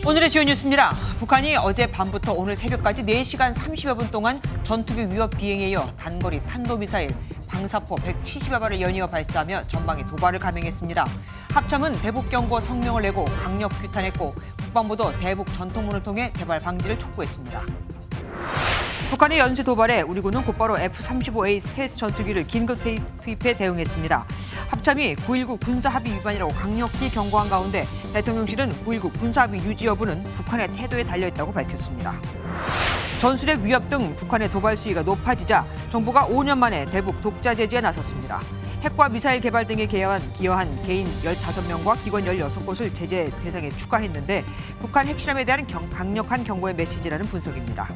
오늘의 주요 뉴스입니다. 북한이 어제 밤부터 오늘 새벽까지 4시간 30여 분 동안 전투기 위협 비행에 이어 단거리 탄도미사일, 방사포 170여 발을 연이어 발사하며 전방에 도발을 감행했습니다. 합참은 대북 경고 성명을 내고 강력 규탄했고 국방부도 대북 전통문을 통해 재발 방지를 촉구했습니다. 북한의 연쇄 도발에 우리 군은 곧바로 F-35A 스텔스 전투기를 긴급 투입해 대응했습니다. 합참이 9.19 군사합의 위반이라고 강력히 경고한 가운데 대통령실은 9.19 군사합의 유지 여부는 북한의 태도에 달려있다고 밝혔습니다. 전술핵 위협 등 북한의 도발 수위가 높아지자 정부가 5년 만에 대북 독자 제재에 나섰습니다. 핵과 미사일 개발 등에 기여한 개인 15명과 기관 16곳을 제재 대상에 추가했는데 북한 핵실험에 대한 강력한 경고의 메시지라는 분석입니다.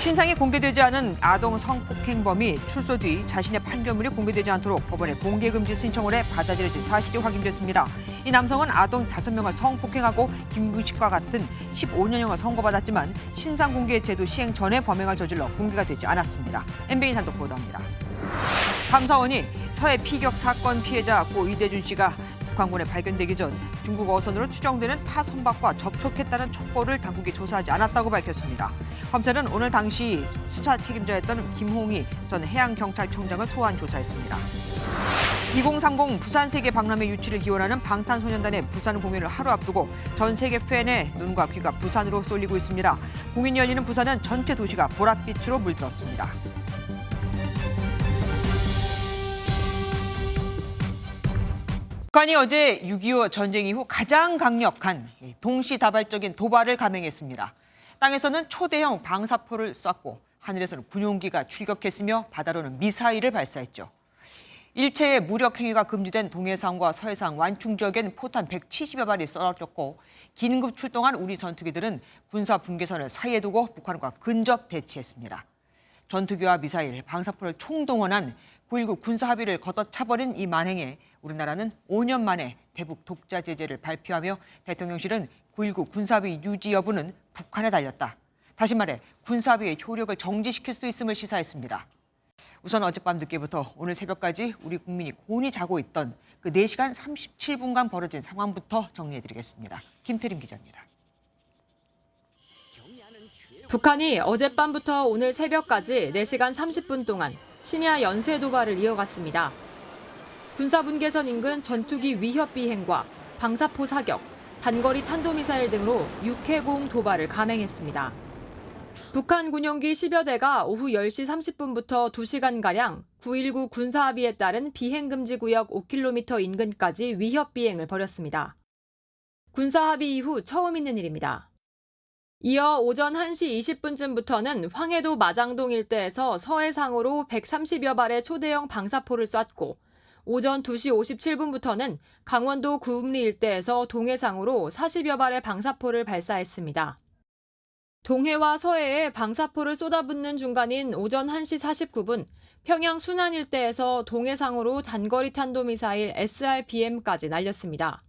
신상이 공개되지 않은 아동 성폭행범이 출소 뒤 자신의 판결문이 공개되지 않도록 법원에 공개금지 신청을 해 받아들여진 사실이 확인됐습니다. 이 남성은 아동 5명을 성폭행하고 김규식과 같은 15년형을 선고받았지만 신상 공개 제도 시행 전에 범행을 저질러 공개가 되지 않았습니다. MBN 단독 보도합니다. 감사원이 서해 피격 사건 피해자 고 이대준 씨가 북한군에 발견되기 전 중국 어선으로 추정되는 타 선박과 접촉했다는 촉보를 당국이 조사하지 않았다고 밝혔습니다. 검찰은 오늘 당시 수사 책임자였던 김홍희 전 해양경찰청장을 소환 조사했습니다. 2030 부산 세계 박람회 유치를 기원하는 방탄소년단의 부산 공연을 하루 앞두고 전 세계 팬의 눈과 귀가 부산으로 쏠리고 있습니다. 공연이 열리는 부산은 전체 도시가 보랏빛으로 물들었습니다. 북한이 어제 6.25 전쟁 이후 가장 강력한 동시다발적인 도발을 감행했습니다. 땅에서는 초대형 방사포를 쐈고 하늘에서는 군용기가 출격했으며 바다로는 미사일을 발사했죠. 일체의 무력 행위가 금지된 동해상과 서해상 완충 지역엔 포탄 170여 발이 쏘아졌고 긴급 출동한 우리 전투기들은 군사 분계선을 사이에 두고 북한과 근접 대치했습니다. 전투기와 미사일, 방사포를 총동원한 9.19 군사합의를 걷어차버린 이 만행에 우리나라는 5년 만에 대북 독자 제재를 발표하며 대통령실은 9.19 군사합의 유지 여부는 북한에 달렸다. 다시 말해 군사합의의 효력을 정지시킬 수도 있음을 시사했습니다. 우선 어젯밤 늦게부터 오늘 새벽까지 우리 국민이 곤히 자고 있던 그 4시간 37분간 벌어진 상황부터 정리해드리겠습니다. 김태림 기자입니다. 북한이 어젯밤부터 오늘 새벽까지 4시간 30분 동안 심야 연쇄 도발을 이어갔습니다. 군사분계선 인근 전투기 위협 비행과 방사포 사격, 단거리 탄도미사일 등으로 육해공 도발을 감행했습니다. 북한 군용기 10여 대가 오후 10시 30분부터 2시간가량 9.19 군사합의에 따른 비행금지 구역 5km 인근까지 위협 비행을 벌였습니다. 군사합의 이후 처음 있는 일입니다. 이어 오전 1시 20분쯤부터는 황해도 마장동 일대에서 서해상으로 130여 발의 초대형 방사포를 쐈고 오전 2시 57분부터는 강원도 구읍리 일대에서 동해상으로 40여 발의 방사포를 발사했습니다. 동해와 서해에 방사포를 쏟아붓는 중간인 오전 1시 49분 평양 순안 일대에서 동해상으로 단거리 탄도미사일 SRBM까지 날렸습니다.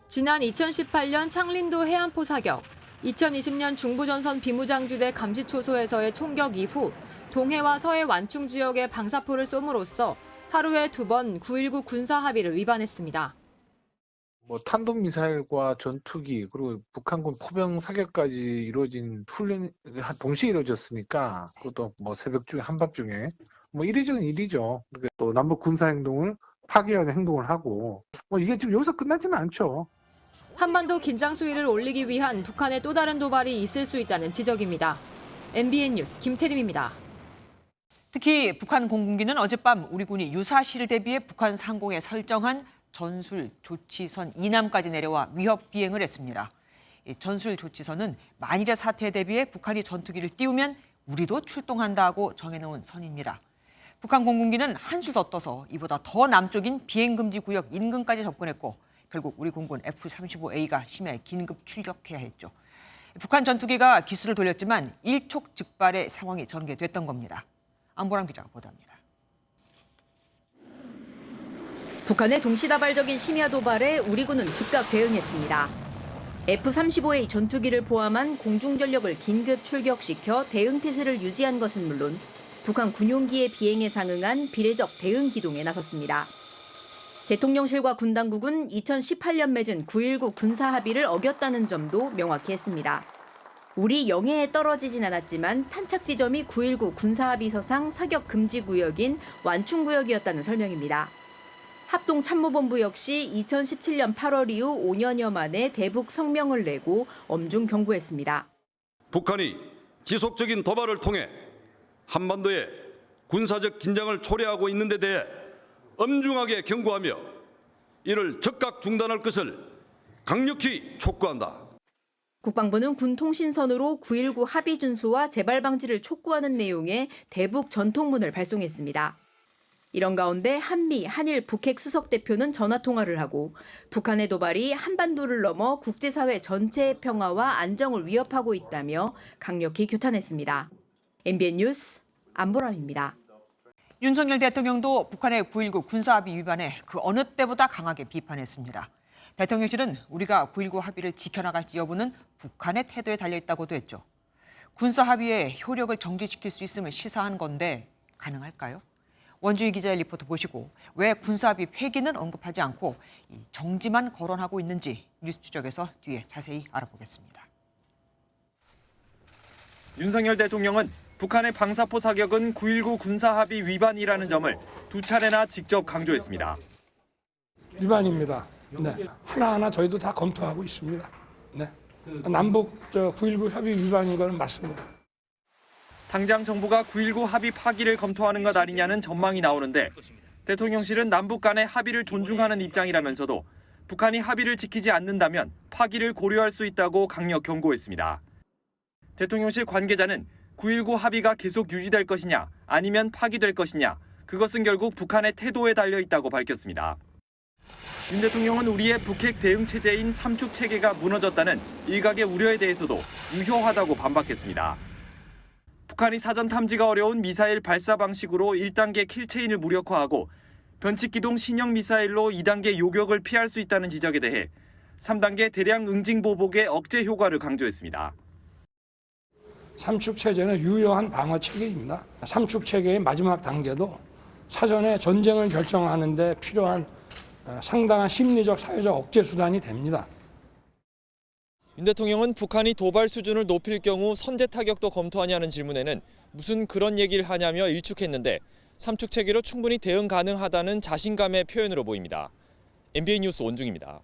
지난 2018년 창린도 해안포 사격, 2020년 중부전선 비무장지대 감시초소에서의 총격 이후 동해와 서해 완충 지역에 방사포를 쏘므로써 하루에 2번 9.19 군사합의를 위반했습니다. 탄도미사일과 전투기 그리고 북한군 포병 사격까지 이루어진 훈련이 동시에 이루어졌으니까 그것도 새벽 중에 한밤중에 이례적인 일이죠. 또 남북 군사 행동을 파괴하는 행동을 하고 이게 지금 여기서 끝나지는 않죠. 한반도 긴장 수위를 올리기 위한 북한의 또 다른 도발이 있을 수 있다는 지적입니다. MBN 뉴스 김태림입니다. 특히 북한 공군기는 어젯밤 우리 군이 유사시를 대비해 북한 상공에 설정한 전술 조치선 이남까지 내려와 위협 비행을 했습니다. 이 전술 조치선은 만일의 사태에 대비해 북한이 전투기를 띄우면 우리도 출동한다고 정해놓은 선입니다. 북한 공군기는 한수 더 떠서 이보다 더 남쪽인 비행금지 구역 인근까지 접근했고 결국 우리 공군 F-35A가 심야에 긴급 출격해야 했죠. 북한 전투기가 기수를 돌렸지만 일촉즉발의 상황이 전개됐던 겁니다. 안보람 기자가 보도합니다. 북한의 동시다발적인 심야 도발에 우리 군은 즉각 대응했습니다. F-35A 전투기를 포함한 공중전력을 긴급 출격시켜 대응 태세를 유지한 것은 물론 북한 군용기의 비행에 상응한 비례적 대응 기동에 나섰습니다. 대통령실과 군 당국은 2018년 맺은 9.19 군사합의를 어겼다는 점도 명확히 했습니다. 우리 영해에 떨어지진 않았지만 탄착 지점이 9.19 군사합의서상 사격 금지 구역인 완충구역이었다는 설명입니다. 합동참모본부 역시 2017년 8월 이후 5년여 만에 대북 성명을 내고 엄중 경고했습니다. 북한이 지속적인 도발을 통해 한반도에 군사적 긴장을 초래하고 있는 데 대해 엄중하게 경고하며 이를 즉각 중단할 것을 강력히 촉구한다. 국방부는 군 통신선으로 9.19 합의 준수와 재발 방지를 촉구하는 내용의 대북 전통문을 발송했습니다. 이런 가운데 한미, 한일, 북핵 수석대표는 전화통화를 하고 북한의 도발이 한반도를 넘어 국제사회 전체의 평화와 안정을 위협하고 있다며 강력히 규탄했습니다. MBN 뉴스 안보람입니다. 윤석열 대통령도 북한의 9.19 군사합의 위반에 그 어느 때보다 강하게 비판했습니다. 대통령실은 우리가 9.19 합의를 지켜나갈지 여부는 북한의 태도에 달려있다고도 했죠. 군사합의의 효력을 정지시킬 수 있음을 시사한 건데 가능할까요? 원주희 기자의 리포트 보시고 왜 군사합의 폐기는 언급하지 않고 정지만 거론하고 있는지 뉴스 추적에서 뒤에 자세히 알아보겠습니다. 윤석열 대통령은 북한의 방사포 사격은 9.19 군사합의 위반이라는 점을 두 차례나 직접 강조했습니다. 위반입니다. 네. 하나하나 저희도 다 검토하고 있습니다. 네. 남북 9.19 협의 위반인 건 맞습니다. 당장 정부가 9.19 합의 파기를 검토하는 것 아니냐는 전망이 나오는데 대통령실은 남북 간의 합의를 존중하는 입장이라면서도 북한이 합의를 지키지 않는다면 파기를 고려할 수 있다고 강력 경고했습니다. 대통령실 관계자는 9.19 합의가 계속 유지될 것이냐 아니면 파기될 것이냐 그것은 결국 북한의 태도에 달려 있다고 밝혔습니다. 윤 대통령은 우리의 북핵 대응 체제인 삼축 체계가 무너졌다는 일각의 우려에 대해서도 유효하다고 반박했습니다. 북한이 사전 탐지가 어려운 미사일 발사 방식으로 1단계 킬체인을 무력화하고 변칙기동 신형 미사일로 2단계 요격을 피할 수 있다는 지적에 대해 3단계 대량 응징 보복의 억제 효과를 강조했습니다. 삼축 체제는 유효한 방어 체계입니다. 삼축 체계의 마지막 단계도 사전에 전쟁을 결정하는 데 필요한 상당한 심리적 사회적 억제 수단이 됩니다. 윤 대통령은 북한이 도발 수준을 높일 경우 선제 타격도 검토하냐는 질문에는 무슨 그런 얘기를 하냐며 일축했는데 삼축 체계로 충분히 대응 가능하다는 자신감의 표현으로 보입니다. MBN 뉴스 원중입니다.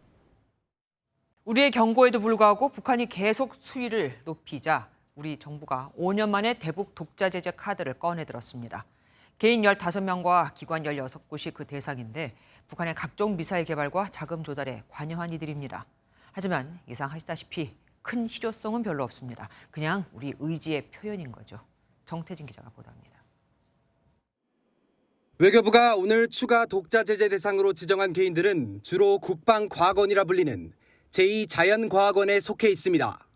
우리의 경고에도 불구하고 북한이 계속 수위를 높이자 우리 정부가 5년 만에 대북 독자 제재 카드를 꺼내들었습니다. 개인 15명과 기관 16곳이 그 대상인데 북한의 각종 미사일 개발과 자금 조달에 관여한 이들입니다. 하지만 예상하시다시피 큰 실효성은 별로 없습니다. 그냥 우리 의지의 표현인 거죠. 정태진 기자가 보도합니다. 외교부가 오늘 추가 독자 제재 대상으로 지정한 개인들은 주로 국방과학원이라 불리는 제2자연과학원에 속해 있습니다.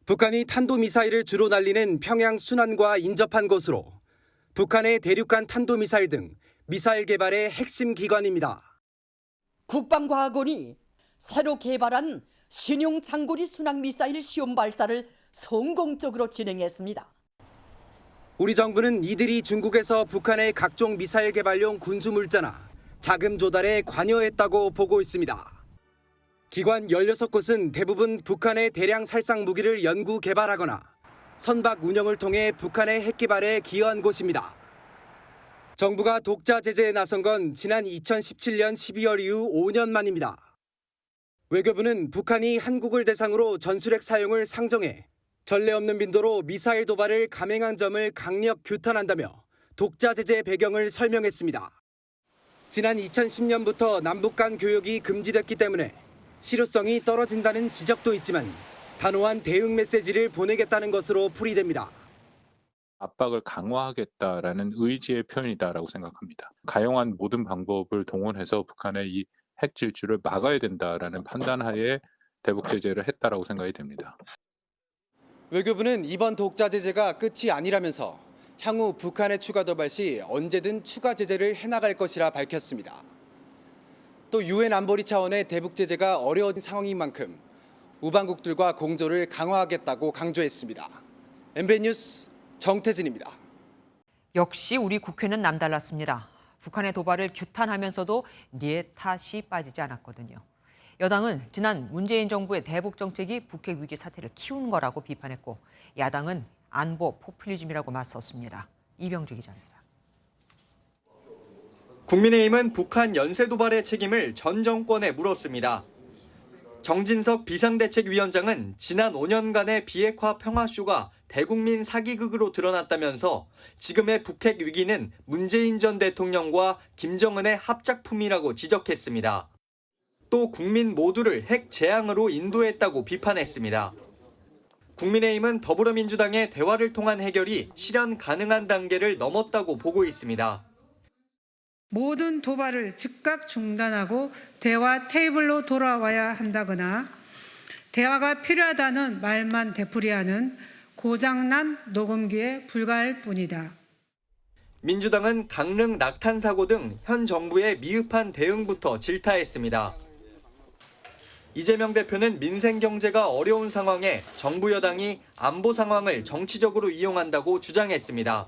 북한이 탄도미사일을 주로 날리는 평양 순안과 인접한 곳으로 북한의 대륙간 탄도미사일 등 미사일 개발의 핵심 기관입니다. 국방과학원이 새로 개발한 신형 장거리 순항미사일 시험 발사를 성공적으로 진행했습니다. 우리 정부는 이들이 중국에서 북한의 각종 미사일 개발용 군수물자나 자금 조달에 관여했다고 보고 있습니다. 기관 16곳은 대부분 북한의 대량 살상 무기를 연구 개발하거나 선박 운영을 통해 북한의 핵 개발에 기여한 곳입니다. 정부가 독자 제재에 나선 건 지난 2017년 12월 이후 5년 만입니다. 외교부는 북한이 한국을 대상으로 전술핵 사용을 상정해 전례 없는 빈도로 미사일 도발을 감행한 점을 강력 규탄한다며 독자 제재 배경을 설명했습니다. 지난 2010년부터 남북 간 교역이 금지됐기 때문에 실효성이 떨어진다는 지적도 있지만 단호한 대응 메시지를 보내겠다는 것으로 풀이됩니다. 압박을 강화하겠다라는 의지의 표현이다라고 생각합니다. 가용한 모든 방법을 동원해서 북한의 이 핵 질주를 막아야 된다라는 판단하에 대북 제재를 했다라고 생각이 됩니다. 외교부는 이번 독자 제재가 끝이 아니라면서 향후 북한의 추가 도발 시 언제든 추가 제재를 해나갈 것이라 밝혔습니다. 또 유엔 안보리 차원의 대북 제재가 어려운 상황인 만큼 우방국들과 공조를 강화하겠다고 강조했습니다. MBN 뉴스 정태진입니다. 역시 우리 국회는 남달랐습니다. 북한의 도발을 규탄하면서도 네 탓이 빠지지 않았거든요. 여당은 지난 문재인 정부의 대북 정책이 북핵 위기 사태를 키우는 거라고 비판했고 야당은 안보 포퓰리즘이라고 맞섰습니다. 이병주 기자입니다. 국민의힘은 북한 연쇄 도발의 책임을 전 정권에 물었습니다. 정진석 비상대책위원장은 지난 5년간의 비핵화 평화쇼가 대국민 사기극으로 드러났다면서 지금의 북핵 위기는 문재인 전 대통령과 김정은의 합작품이라고 지적했습니다. 또 국민 모두를 핵 재앙으로 인도했다고 비판했습니다. 국민의힘은 더불어민주당의 대화를 통한 해결이 실현 가능한 단계를 넘었다고 보고 있습니다. 모든 도발을 즉각 중단하고 대화 테이블로 돌아와야 한다거나 대화가 필요하다는 말만 되풀이하는 고장난 녹음기에 불과할 뿐이다. 민주당은 강릉 낙탄 사고 등 현 정부의 미흡한 대응부터 질타했습니다. 이재명 대표는 민생 경제가 어려운 상황에 정부 여당이 안보 상황을 정치적으로 이용한다고 주장했습니다.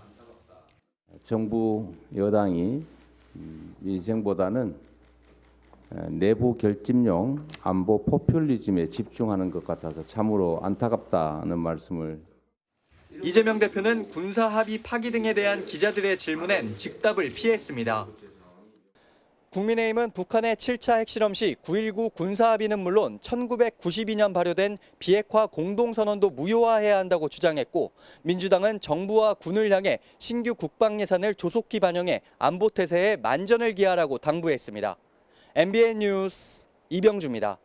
정부 여당이 민생보다는 내부 결집용 안보 포퓰리즘에 집중하는 것 같아서 참으로 안타깝다는 말씀을. 이재명 대표는 군사 합의 파기 등에 대한 기자들의 질문엔 즉답을 피했습니다. 국민의힘은 북한의 7차 핵실험 시 9.19 군사합의는 물론 1992년 발효된 비핵화 공동선언도 무효화해야 한다고 주장했고 민주당은 정부와 군을 향해 신규 국방 예산을 조속히 반영해 안보 태세에 만전을 기하라고 당부했습니다. MBN 뉴스 이병주입니다.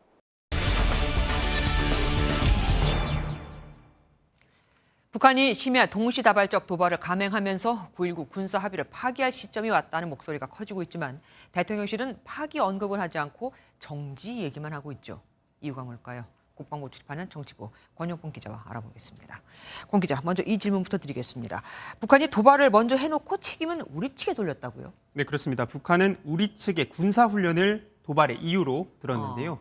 북한이 심야 동시다발적 도발을 감행하면서 9.19 군사 합의를 파기할 시점이 왔다는 목소리가 커지고 있지만 대통령실은 파기 언급을 하지 않고 정지 얘기만 하고 있죠. 이유가 뭘까요? 국방부 출입하는 정치부 권영봉 기자와 알아보겠습니다. 권 기자, 먼저 이 질문부터 드리겠습니다. 북한이 도발을 먼저 해놓고 책임은 우리 측에 돌렸다고요? 네, 그렇습니다. 북한은 우리 측의 군사훈련을 도발의 이유로 들었는데요.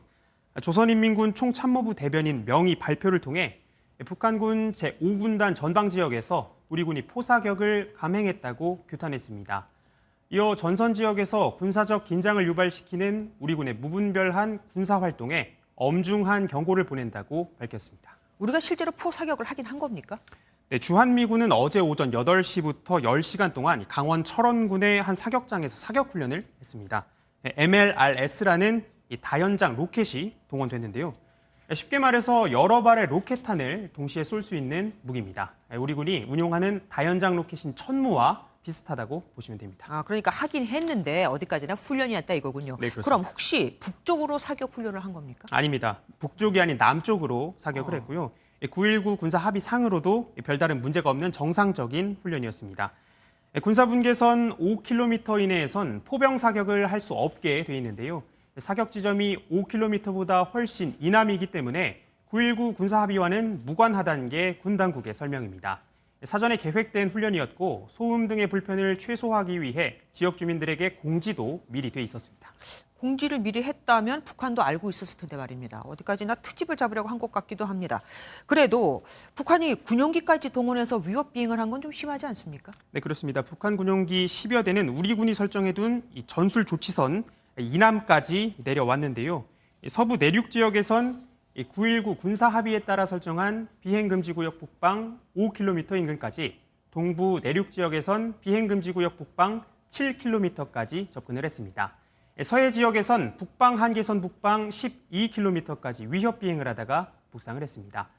조선인민군 총참모부 대변인 명의 발표를 통해 북한군 제5군단 전방 지역에서 우리 군이 포사격을 감행했다고 규탄했습니다. 이어 전선 지역에서 군사적 긴장을 유발시키는 우리 군의 무분별한 군사활동에 엄중한 경고를 보낸다고 밝혔습니다. 우리가 실제로 포사격을 하긴 한 겁니까? 네, 주한미군은 어제 오전 8시부터 10시간 동안 강원 철원군의 한 사격장에서 사격훈련을 했습니다. MLRS라는 이 다연장 로켓이 동원됐는데요. 쉽게 말해서 여러 발의 로켓탄을 동시에 쏠 수 있는 무기입니다. 우리 군이 운용하는 다연장 로켓인 천무와 비슷하다고 보시면 됩니다. 그러니까 하긴 했는데 어디까지나 훈련이었다 이거군요. 네, 그렇습니다. 그럼 혹시 북쪽으로 사격 훈련을 한 겁니까? 아닙니다. 북쪽이 아닌 남쪽으로 사격을 했고요. 9.19 군사 합의상으로도 별다른 문제가 없는 정상적인 훈련이었습니다. 군사분계선 5km 이내에선 포병 사격을 할 수 없게 돼 있는데요. 사격 지점이 5km보다 훨씬 이남이기 때문에 9.19 군사합의와는 무관하다는 게 군 당국의 설명입니다. 사전에 계획된 훈련이었고 소음 등의 불편을 최소화하기 위해 지역 주민들에게 공지도 미리 돼 있었습니다. 공지를 미리 했다면 북한도 알고 있었을 텐데 말입니다. 어디까지나 트집을 잡으려고 한 것 같기도 합니다. 그래도 북한이 군용기까지 동원해서 위협 비행을 한 건 좀 심하지 않습니까? 네, 그렇습니다. 북한 군용기 10여 대는 우리 군이 설정해둔 이 전술 조치선 이남까지 내려왔는데요. 서부 내륙 지역에선 9.19 군사 합의에 따라 설정한 비행금지구역 북방 5km 인근까지, 동부 내륙 지역에선 비행금지구역 북방 7km까지 접근을 했습니다. 서해 지역에선 북방 한계선 북방 12km까지 위협 비행을 하다가 북상을 했습니다.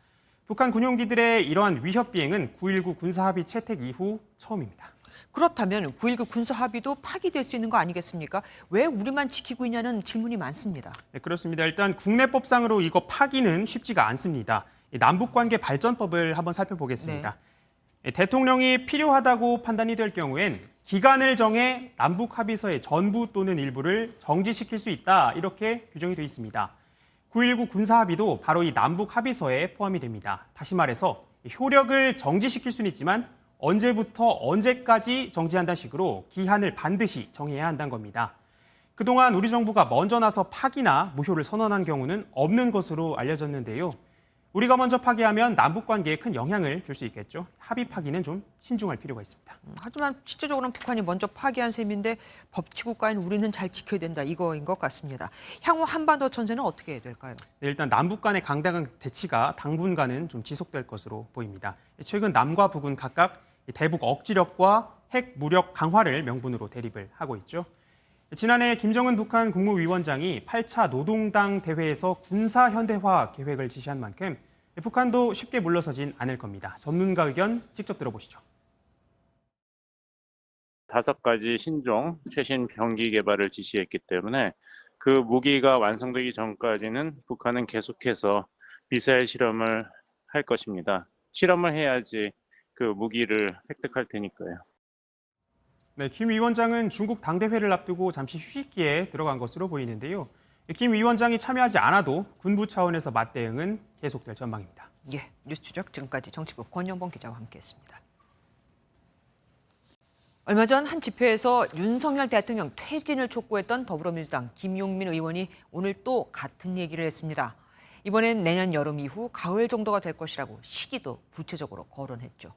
북한 군용기들의 이러한 위협 비행은 9.19 군사 합의 채택 이후 처음입니다. 그렇다면 9.19 군사 합의도 파기될 수 있는 거 아니겠습니까? 왜 우리만 지키고 있냐는 질문이 많습니다. 네, 그렇습니다. 일단 국내법상으로 이거 파기는 쉽지가 않습니다. 남북관계 발전법을 한번 살펴보겠습니다. 네. 대통령이 필요하다고 판단이 될 경우엔 기간을 정해 남북 합의서의 전부 또는 일부를 정지시킬 수 있다, 이렇게 규정이 되어 있습니다. 9.19 군사 합의도 바로 이 남북 합의서에 포함이 됩니다. 다시 말해서 효력을 정지시킬 수는 있지만 언제부터 언제까지 정지한다는 식으로 기한을 반드시 정해야 한다는 겁니다. 그동안 우리 정부가 먼저 나서 파기나 무효를 선언한 경우는 없는 것으로 알려졌는데요. 우리가 먼저 파기하면 남북 관계에 큰 영향을 줄 수 있겠죠. 합의 파기는 좀 신중할 필요가 있습니다. 하지만 실제적으로는 북한이 먼저 파기한 셈인데 법치국가인 우리는 잘 지켜야 된다 이거인 것 같습니다. 향후 한반도 전세는 어떻게 될까요? 네, 일단 남북 간의 강대강 대치가 당분간은 좀 지속될 것으로 보입니다. 최근 남과 북은 각각 대북 억지력과 핵 무력 강화를 명분으로 대립을 하고 있죠. 지난해 김정은 북한 국무위원장이 8차 노동당 대회에서 군사 현대화 계획을 지시한 만큼 북한도 쉽게 물러서진 않을 겁니다. 전문가 의견 직접 들어보시죠. 5가지 신종 최신 병기 개발을 지시했기 때문에 그 무기가 완성되기 전까지는 북한은 계속해서 미사일 실험을 할 것입니다. 실험을 해야지 그 무기를 획득할 테니까요. 네, 김 위원장은 중국 당대회를 앞두고 잠시 휴식기에 들어간 것으로 보이는데요. 김 위원장이 참여하지 않아도 군부 차원에서 맞대응은 계속될 전망입니다. 예, 뉴스 추적 지금까지 정치부 권영범 기자와 함께했습니다. 얼마 전 한 집회에서 윤석열 대통령 퇴진을 촉구했던 더불어민주당 김용민 의원이 오늘 또 같은 얘기를 했습니다. 이번엔 내년 여름 이후 가을 정도가 될 것이라고 시기도 구체적으로 거론했죠.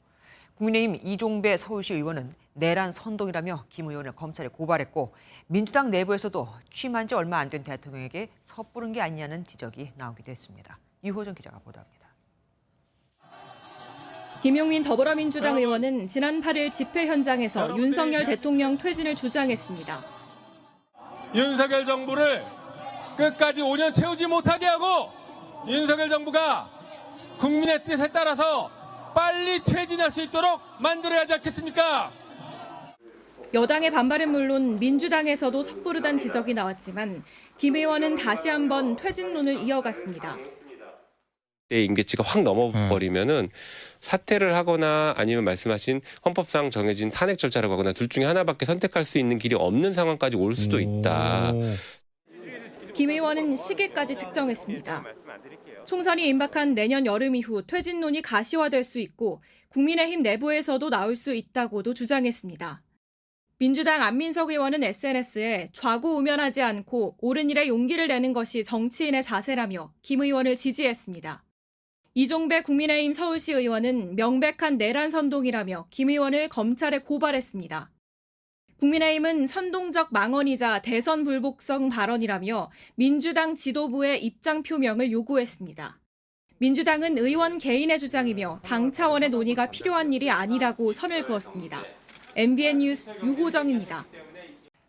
국민의힘 이종배 서울시 의원은 내란 선동이라며 김 의원을 검찰에 고발했고 민주당 내부에서도 취임한 지 얼마 안 된 대통령에게 섣부른 게 아니냐는 지적이 나오기도 했습니다. 유호정 기자가 보도합니다. 김용민 더불어민주당 의원은 지난 8일 집회 현장에서 윤석열 대통령 퇴진을 주장했습니다. 윤석열 정부를 끝까지 5년 채우지 못하게 하고 윤석열 정부가 국민의 뜻에 따라서 빨리 퇴진할 수 있도록 만들어야 하지 않겠습니까? 여당의 반발은 물론 민주당에서도 섣부르다는 지적이 나왔지만 김 의원은 다시 한번 퇴진론을 이어갔습니다. 임기치가 확 넘어버리면은 사퇴를 하거나 아니면 말씀하신 헌법상 정해진 탄핵 절차를 가거나 둘 중에 하나밖에 선택할 수 있는 길이 없는 상황까지 올 수도 있다. 김 의원은 시기까지 특정했습니다. 총선이 임박한 내년 여름 이후 퇴진론이 가시화될 수 있고 국민의힘 내부에서도 나올 수 있다고도 주장했습니다. 민주당 안민석 의원은 SNS에 좌고우면하지 않고 옳은 일에 용기를 내는 것이 정치인의 자세라며 김 의원을 지지했습니다. 이종배 국민의힘 서울시 의원은 명백한 내란 선동이라며 김 의원을 검찰에 고발했습니다. 국민의힘은 선동적 망언이자 대선 불복성 발언이라며 민주당 지도부의 입장 표명을 요구했습니다. 민주당은 의원 개인의 주장이며 당 차원의 논의가 필요한 일이 아니라고 선을 그었습니다. MBN 뉴스 유호정입니다.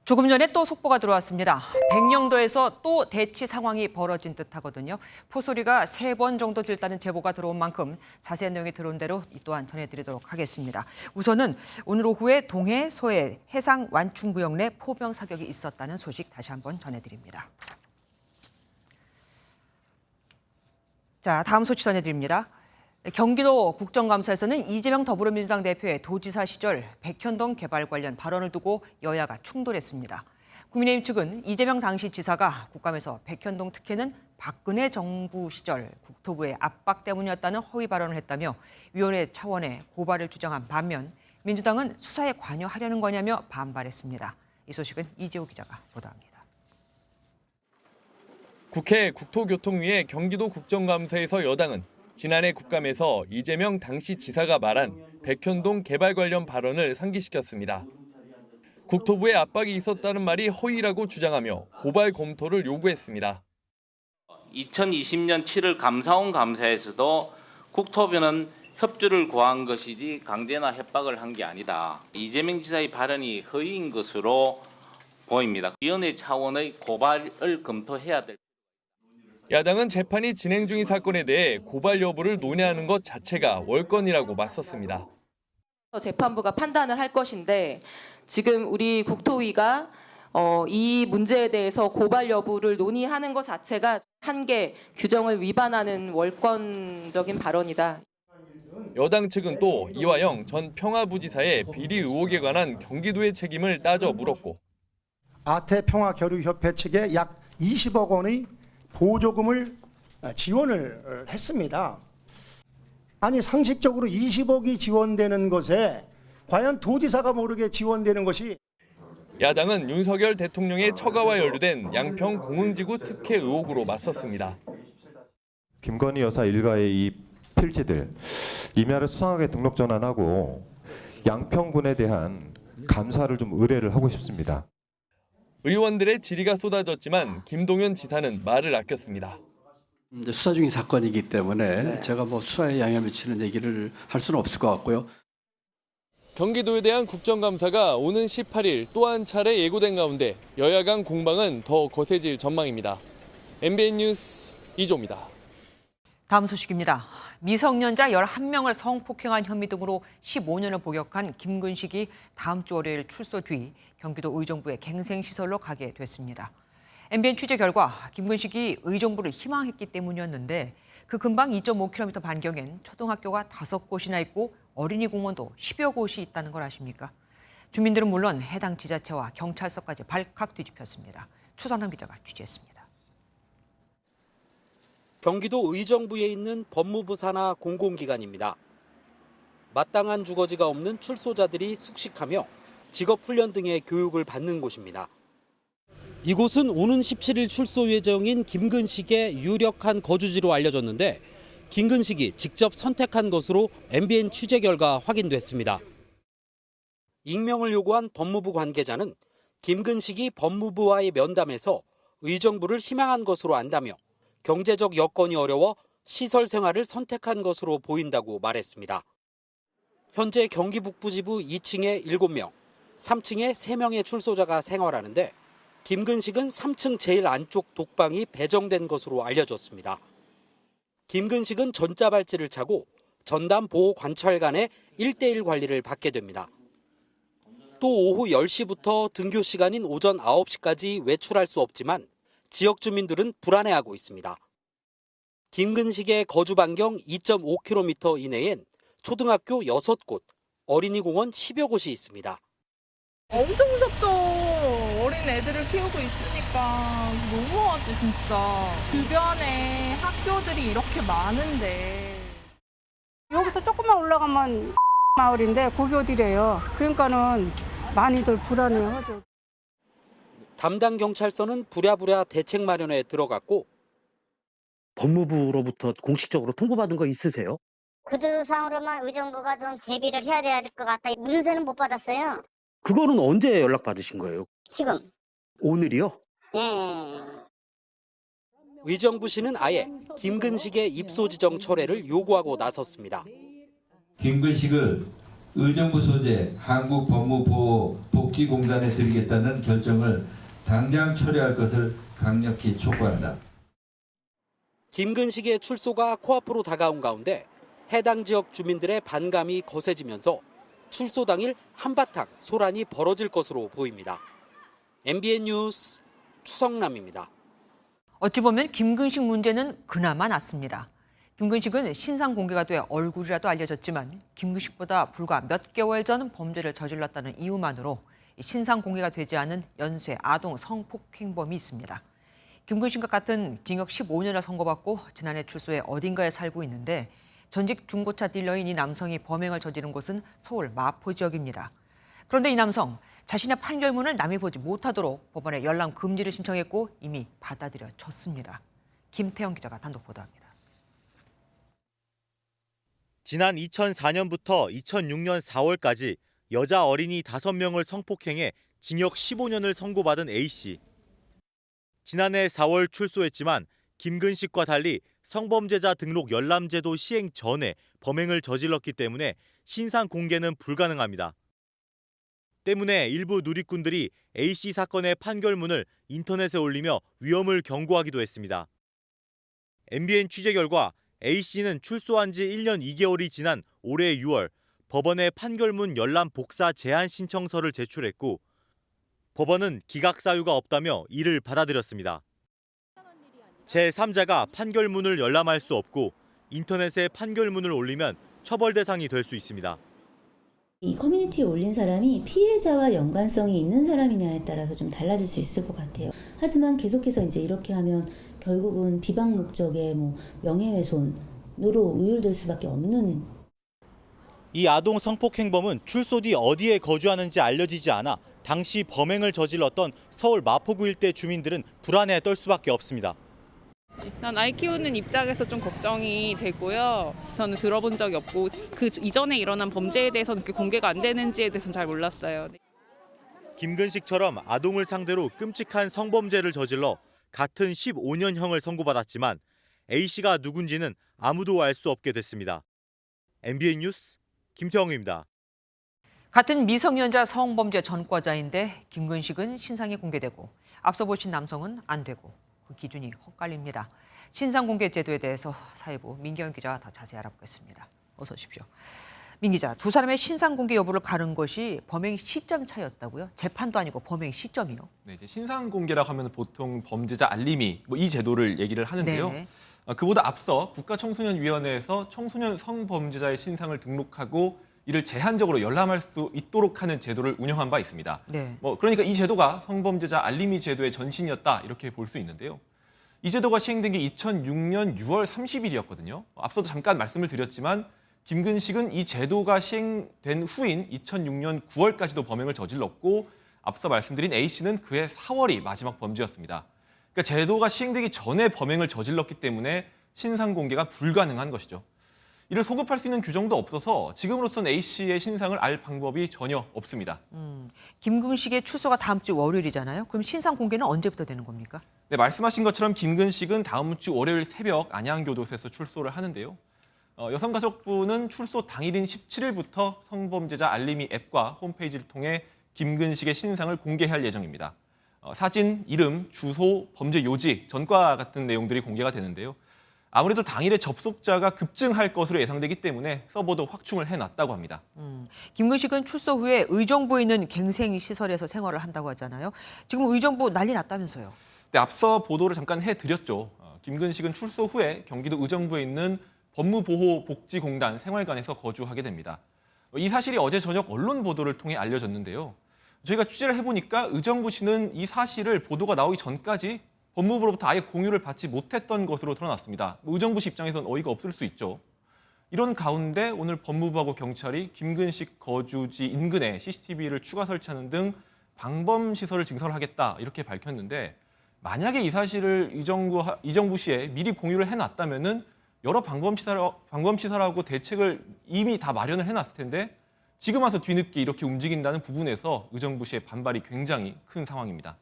조금 전에 또 속보가 들어왔습니다. 백령도에서 또 대치 상황이 벌어진 듯하거든요. 포소리가 3번 정도 들다는 제보가 들어온 만큼 자세한 내용이 들어온 대로 이 또한 전해드리도록 하겠습니다. 우선은 오늘 오후에 동해, 서해, 해상 완충구역 내 포병 사격이 있었다는 소식 다시 한번 전해드립니다. 자, 다음 소식 전해드립니다. 경기도 국정감사에서는 이재명 더불어민주당 대표의 도지사 시절 백현동 개발 관련 발언을 두고 여야가 충돌했습니다. 국민의힘 측은 이재명 당시 지사가 국감에서 백현동 특혜는 박근혜 정부 시절 국토부의 압박 때문이었다는 허위 발언을 했다며 위원회 차원의 고발을 주장한 반면 민주당은 수사에 관여하려는 거냐며 반발했습니다. 이 소식은 이재호 기자가 보도합니다. 국회 국토교통위의 경기도 국정감사에서 여당은 지난해 국감에서 이재명 당시 지사가 말한 백현동 개발 관련 발언을 상기시켰습니다. 국토부의 압박이 있었다는 말이 허위라고 주장하며 고발 검토를 요구했습니다. 2020년 7월 감사원 감사에서도 국토부는 협조를 구한 것이지 강제나 협박을 한 게 아니다. 이재명 지사의 발언이 허위인 것으로 보입니다. 위원회 차원의 고발을 검토해야 될. 야당은 재판이 진행 중인 사건에 대해 고발 여부를 논의하는 것 자체가 월권이라고 맞섰습니다. 재판부가 판단을 할 것인데 지금 우리 국토위가 이 문제에 대해서 고발 여부를 논의하는 것 자체가 한계 규정을 위반하는 월권적인 발언이다. 여당 측은 또 이화영 전 평화부지사의 비리 의혹에 관한 경기도의 책임을 따져 물었고 아태평화교류협회 측에 약 20억 원의 보조금을 지원을 했습니다. 아니 상식적으로 20억이 지원되는 것에 과연 도지사가 모르게 지원되는 것이. 야당은 윤석열 대통령의 처가와 연루된 양평 공흥지구 특혜 의혹으로 맞섰습니다. 김건희 여사 일가의 이 필지들 임야를 수상하게 등록 전환하고 양평군에 대한 감사를 좀 의뢰를 하고 싶습니다. 의원들의 질의가 쏟아졌지만 김동연 지사는 말을 아꼈습니다. 이제 수사 중인 사건이기 때문에 제가 뭐 수사에 영향을 미치는 얘기를 할 수는 없을 것 같고요. 경기도에 대한 국정감사가 오는 18일 또 한 차례 예고된 가운데 여야 간 공방은 더 거세질 전망입니다. MBN 뉴스 이조입니다. 다음 소식입니다. 미성년자 11명을 성폭행한 혐의 등으로 15년을 복역한 김근식이 다음 주 월요일 출소 뒤 경기도 의정부의 갱생시설로 가게 됐습니다. MBN 취재 결과 김근식이 의정부를 희망했기 때문이었는데 그 근방 2.5km 반경엔 초등학교가 5곳이나 있고 어린이 공원도 10여 곳이 있다는 걸 아십니까? 주민들은 물론 해당 지자체와 경찰서까지 발칵 뒤집혔습니다. 추선환 기자가 취재했습니다. 경기도 의정부에 있는 법무부 산하 공공기관입니다. 마땅한 주거지가 없는 출소자들이 숙식하며 직업훈련 등의 교육을 받는 곳입니다. 이곳은 오는 17일 출소 예정인 김근식의 유력한 거주지로 알려졌는데 김근식이 직접 선택한 것으로 MBN 취재 결과 확인됐습니다. 익명을 요구한 법무부 관계자는 김근식이 법무부와의 면담에서 의정부를 희망한 것으로 안다며 경제적 여건이 어려워 시설 생활을 선택한 것으로 보인다고 말했습니다. 현재 경기 북부지부 2층에 7명, 3층에 3명의 출소자가 생활하는데 김근식은 3층 제일 안쪽 독방이 배정된 것으로 알려졌습니다. 김근식은 전자발찌를 차고 전담 보호 관찰관의 1:1 관리를 받게 됩니다. 또 오후 10시부터 등교 시간인 오전 9시까지 외출할 수 없지만 지역 주민들은 불안해하고 있습니다. 김근식의 거주 반경 2.5km 이내엔 초등학교 6곳, 어린이 공원 10여 곳이 있습니다. 엄청 무섭죠. 어린 애들을 키우고 있으니까 너무하지 진짜. 주변에 학교들이 이렇게 많은데. 여기서 조금만 올라가면 마을인데 거기 어디래요. 그러니까는 많이들 불안해하죠. 담당 경찰서는 부랴부랴 대책 마련에 들어갔고 법무부로부터 공식적으로 통보받은 거 있으세요? 구두상으로만 의정부가 좀 대비를 해야 될 것 같다. 문서는 못 받았어요. 그거는 언제 연락 받으신 거예요? 지금. 오늘이요? 예. 의정부시는 아예 김근식의 입소 지정 철회를 요구하고 나섰습니다. 김근식을 의정부 소재 한국법무보호복지공단에 드리겠다는 결정을 당장 철회할 것을 강력히 촉구한다. 김근식의 출소가 코앞으로 다가온 가운데 해당 지역 주민들의 반감이 거세지면서 출소 당일 한바탕 소란이 벌어질 것으로 보입니다. MBN 뉴스 추성남입니다. 어찌 보면 김근식 문제는 그나마 낫습니다. 김근식은 신상 공개가 돼 얼굴이라도 알려졌지만 김근식보다 불과 몇 개월 전 범죄를 저질렀다는 이유만으로 신상 공개가 되지 않은 연쇄 아동 성폭행범이 있습니다. 김근식과 같은 징역 15년을 선고받고 지난해 출소해 어딘가에 살고 있는데 전직 중고차 딜러인 이 남성이 범행을 저지른 곳은 서울 마포 지역입니다. 그런데 이 남성 자신의 판결문을 남이 보지 못하도록 법원에 열람 금지를 신청했고 이미 받아들여졌습니다. 김태형 기자가 단독 보도합니다. 지난 2004년부터 2006년 4월까지 여자 어린이 5명을 성폭행해 징역 15년을 선고받은 A씨. 지난해 4월 출소했지만 김근식과 달리 성범죄자 등록 열람제도 시행 전에 범행을 저질렀기 때문에 신상 공개는 불가능합니다. 때문에 일부 누리꾼들이 A씨 사건의 판결문을 인터넷에 올리며 위험을 경고하기도 했습니다. MBN 취재 결과 A씨는 출소한 지 1년 2개월이 지난 올해 6월 법원에 판결문 열람 복사 제한 신청서를 제출했고 법원은 기각 사유가 없다며 이를 받아들였습니다. 제3자가 판결문을 열람할 수 없고 인터넷에 판결문을 올리면 처벌 대상이 될 수 있습니다. 이 커뮤니티에 올린 사람이 피해자와 연관성이 있는 사람이냐에 따라서 좀 달라질 수 있을 것 같아요. 하지만 계속해서 이제 이렇게 하면 결국은 비방 목적의 명예훼손으로 의율될 수밖에 없는. 이 아동 성폭행범은 출소 뒤 어디에 거주하는지 알려지지 않아 당시 범행을 저질렀던 서울 마포구 일대 주민들은 불안에 떨 수밖에 없습니다. 일단 아이 키우는 입장에서 좀 걱정이 되고요. 저는 들어본 적이 없고 그 이전에 일어난 범죄에 대해서는 그렇게 공개가 안 되는지에 대해서는 잘 몰랐어요. 김근식처럼 아동을 상대로 끔찍한 성범죄를 저질러 같은 15년형을 선고받았지만 A씨가 누군지는 아무도 알 수 없게 됐습니다. MBN 뉴스 김태형입니다. 같은 미성년자 성범죄 전과자인데 김근식은 신상이 공개되고 앞서 보신 남성은 안 되고 그 기준이 헛갈립니다. 신상 공개 제도에 대해서 사회부 민경현 기자가 더 자세히 알아보겠습니다. 어서 오십시오. 민 기자, 두 사람의 신상 공개 여부를 가른 것이 범행 시점 차이였다고요? 재판도 아니고 범행 시점이요? 네, 이제 신상 공개라고 하면 보통 범죄자 알림이 이 제도를 얘기를 하는데요. 네네. 그보다 앞서 국가청소년위원회에서 청소년 성범죄자의 신상을 등록하고 이를 제한적으로 열람할 수 있도록 하는 제도를 운영한 바 있습니다. 네. 그러니까 이 제도가 성범죄자 알림이 제도의 전신이었다 이렇게 볼 수 있는데요. 이 제도가 시행된 게 2006년 6월 30일이었거든요. 앞서도 잠깐 말씀을 드렸지만 김근식은 이 제도가 시행된 후인 2006년 9월까지도 범행을 저질렀고 앞서 말씀드린 A씨는 그해 4월이 마지막 범죄였습니다. 그러니까 제도가 시행되기 전에 범행을 저질렀기 때문에 신상 공개가 불가능한 것이죠. 이를 소급할 수 있는 규정도 없어서 지금으로선 A씨의 신상을 알 방법이 전혀 없습니다. 김근식의 출소가 다음 주 월요일이잖아요. 그럼 신상 공개는 언제부터 되는 겁니까? 네, 말씀하신 것처럼 김근식은 다음 주 월요일 새벽 안양교도소에서 출소를 하는데요. 여성가족부는 출소 당일인 17일부터 성범죄자 알림이 앱과 홈페이지를 통해 김근식의 신상을 공개할 예정입니다. 사진, 이름, 주소, 범죄 요지, 전과 같은 내용들이 공개가 되는데요. 아무래도 당일에 접속자가 급증할 것으로 예상되기 때문에 서버도 확충을 해놨다고 합니다. 김근식은 출소 후에 의정부에 있는 갱생시설에서 생활을 한다고 하잖아요. 지금 의정부 난리 났다면서요. 네, 앞서 보도를 잠깐 해드렸죠. 김근식은 출소 후에 경기도 의정부에 있는 법무보호복지공단 생활관에서 거주하게 됩니다. 이 사실이 어제 저녁 언론 보도를 통해 알려졌는데요. 저희가 취재를 해보니까 의정부시는 이 사실을 보도가 나오기 전까지 법무부로부터 아예 공유를 받지 못했던 것으로 드러났습니다. 의정부시 입장에서는 어이가 없을 수 있죠. 이런 가운데 오늘 법무부하고 경찰이 김근식 거주지 인근에 CCTV를 추가 설치하는 등 방범시설을 증설하겠다 이렇게 밝혔는데 만약에 이 사실을 의정부시에 미리 공유를 해놨다면은 여러 방범시설하고 대책을 이미 다 마련을 해놨을 텐데 지금 와서 뒤늦게 이렇게 움직인다는 부분에서 의정부시의 반발이 굉장히 큰 상황입니다.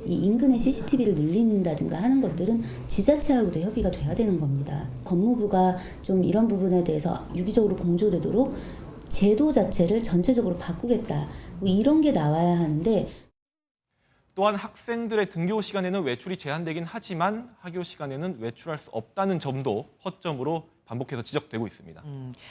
이 인근에 CCTV를 늘린다든가 하는 것들은 지자체하고도 협의가 돼야 되는 겁니다. 법무부가 좀 이런 부분에 대해서 유기적으로 공조되도록 제도 자체를 전체적으로 바꾸겠다. 이런 게 나와야 하는데 또한 학생들의 등교 시간에는 외출이 제한되긴 하지만 하교 시간에는 외출할 수 없다는 점도 허점으로 반복해서 지적되고 있습니다.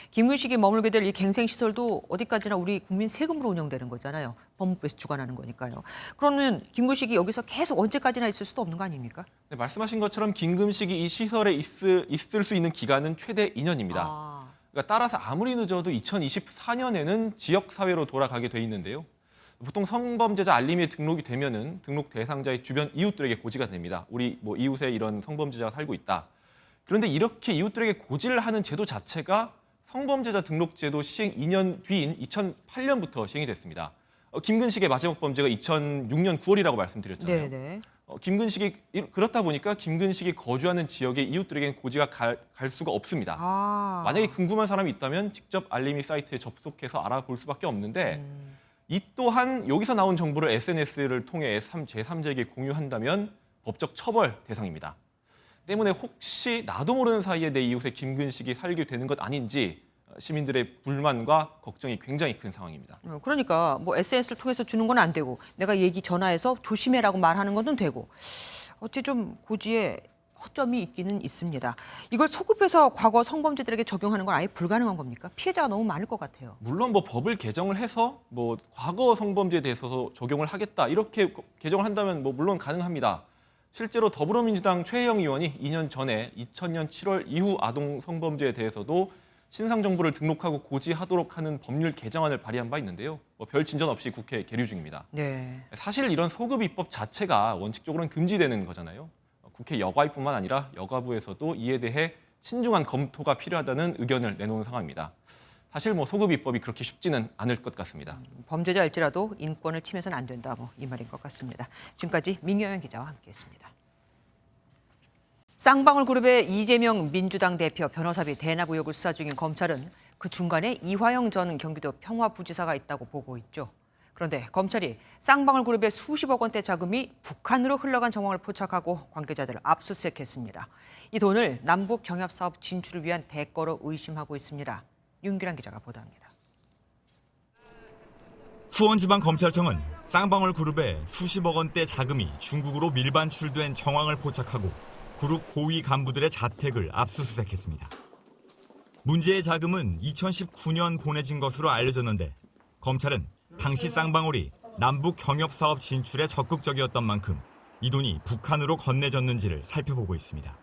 김근식이 머물게 될 이 갱생시설도 어디까지나 우리 국민 세금으로 운영되는 거잖아요. 법무부에서 주관하는 거니까요. 그러면 김근식이 여기서 계속 언제까지나 있을 수도 없는 거 아닙니까? 네, 말씀하신 것처럼 김근식이 이 시설에 있을 수 있는 기간은 최대 2년입니다. 그러니까 따라서 아무리 늦어도 2024년에는 지역사회로 돌아가게 돼 있는데요. 보통 성범죄자 알림에 등록이 되면은 등록 대상자의 주변 이웃들에게 고지가 됩니다. 우리 이웃에 이런 성범죄자가 살고 있다. 그런데 이렇게 이웃들에게 고지를 하는 제도 자체가 성범죄자 등록제도 시행 2년 뒤인 2008년부터 시행이 됐습니다. 김근식의 마지막 범죄가 2006년 9월이라고 말씀드렸잖아요. 네네. 김근식이 그렇다 보니까 김근식이 거주하는 지역의 이웃들에게는 고지가 갈 수가 없습니다. 만약에 궁금한 사람이 있다면 직접 알림이 사이트에 접속해서 알아볼 수밖에 없는데 이 또한 여기서 나온 정보를 SNS를 통해 제3자에게 공유한다면 법적 처벌 대상입니다. 때문에 혹시 나도 모르는 사이에 내 이웃에 김근식이 살게 되는 것 아닌지 시민들의 불만과 걱정이 굉장히 큰 상황입니다. 그러니까 SNS를 통해서 주는 건 안 되고 내가 전화해서 조심해라고 말하는 것은 되고 어째 좀 고지에 허점이 있기는 있습니다. 이걸 소급해서 과거 성범죄들에게 적용하는 건 아예 불가능한 겁니까? 피해자가 너무 많을 것 같아요. 물론 법을 개정을 해서 과거 성범죄에 대해서 적용을 하겠다 이렇게 개정을 한다면 물론 가능합니다. 실제로 더불어민주당 최혜영 의원이 2년 전에 2000년 7월 이후 아동 성범죄에 대해서도 신상 정보를 등록하고 고지하도록 하는 법률 개정안을 발의한 바 있는데요. 별 진전 없이 국회에 계류 중입니다. 네. 사실 이런 소급 입법 자체가 원칙적으로는 금지되는 거잖아요. 국회 여가위뿐만 아니라 여가부에서도 이에 대해 신중한 검토가 필요하다는 의견을 내놓은 상황입니다. 사실 소급 입법이 그렇게 쉽지는 않을 것 같습니다. 범죄자일지라도 인권을 침해서는 안 된다 이 말인 것 같습니다. 지금까지 민경현 기자와 함께했습니다. 쌍방울 그룹의 이재명 민주당 대표 변호사비 대납 의혹을 수사 중인 검찰은 그 중간에 이화영 전 경기도 평화부지사가 있다고 보고 있죠. 그런데 검찰이 쌍방울 그룹의 수십억 원대 자금이 북한으로 흘러간 정황을 포착하고 관계자들을 압수수색했습니다. 이 돈을 남북 경협사업 진출을 위한 대가로 의심하고 있습니다. 윤기란 기자가 보도합니다. 수원지방검찰청은 쌍방울 그룹의 수십억 원대 자금이 중국으로 밀반출된 정황을 포착하고 그룹 고위 간부들의 자택을 압수수색했습니다. 문제의 자금은 2019년 보내진 것으로 알려졌는데 검찰은 당시 쌍방울이 남북 경협사업 진출에 적극적이었던 만큼 이 돈이 북한으로 건네졌는지를 살펴보고 있습니다.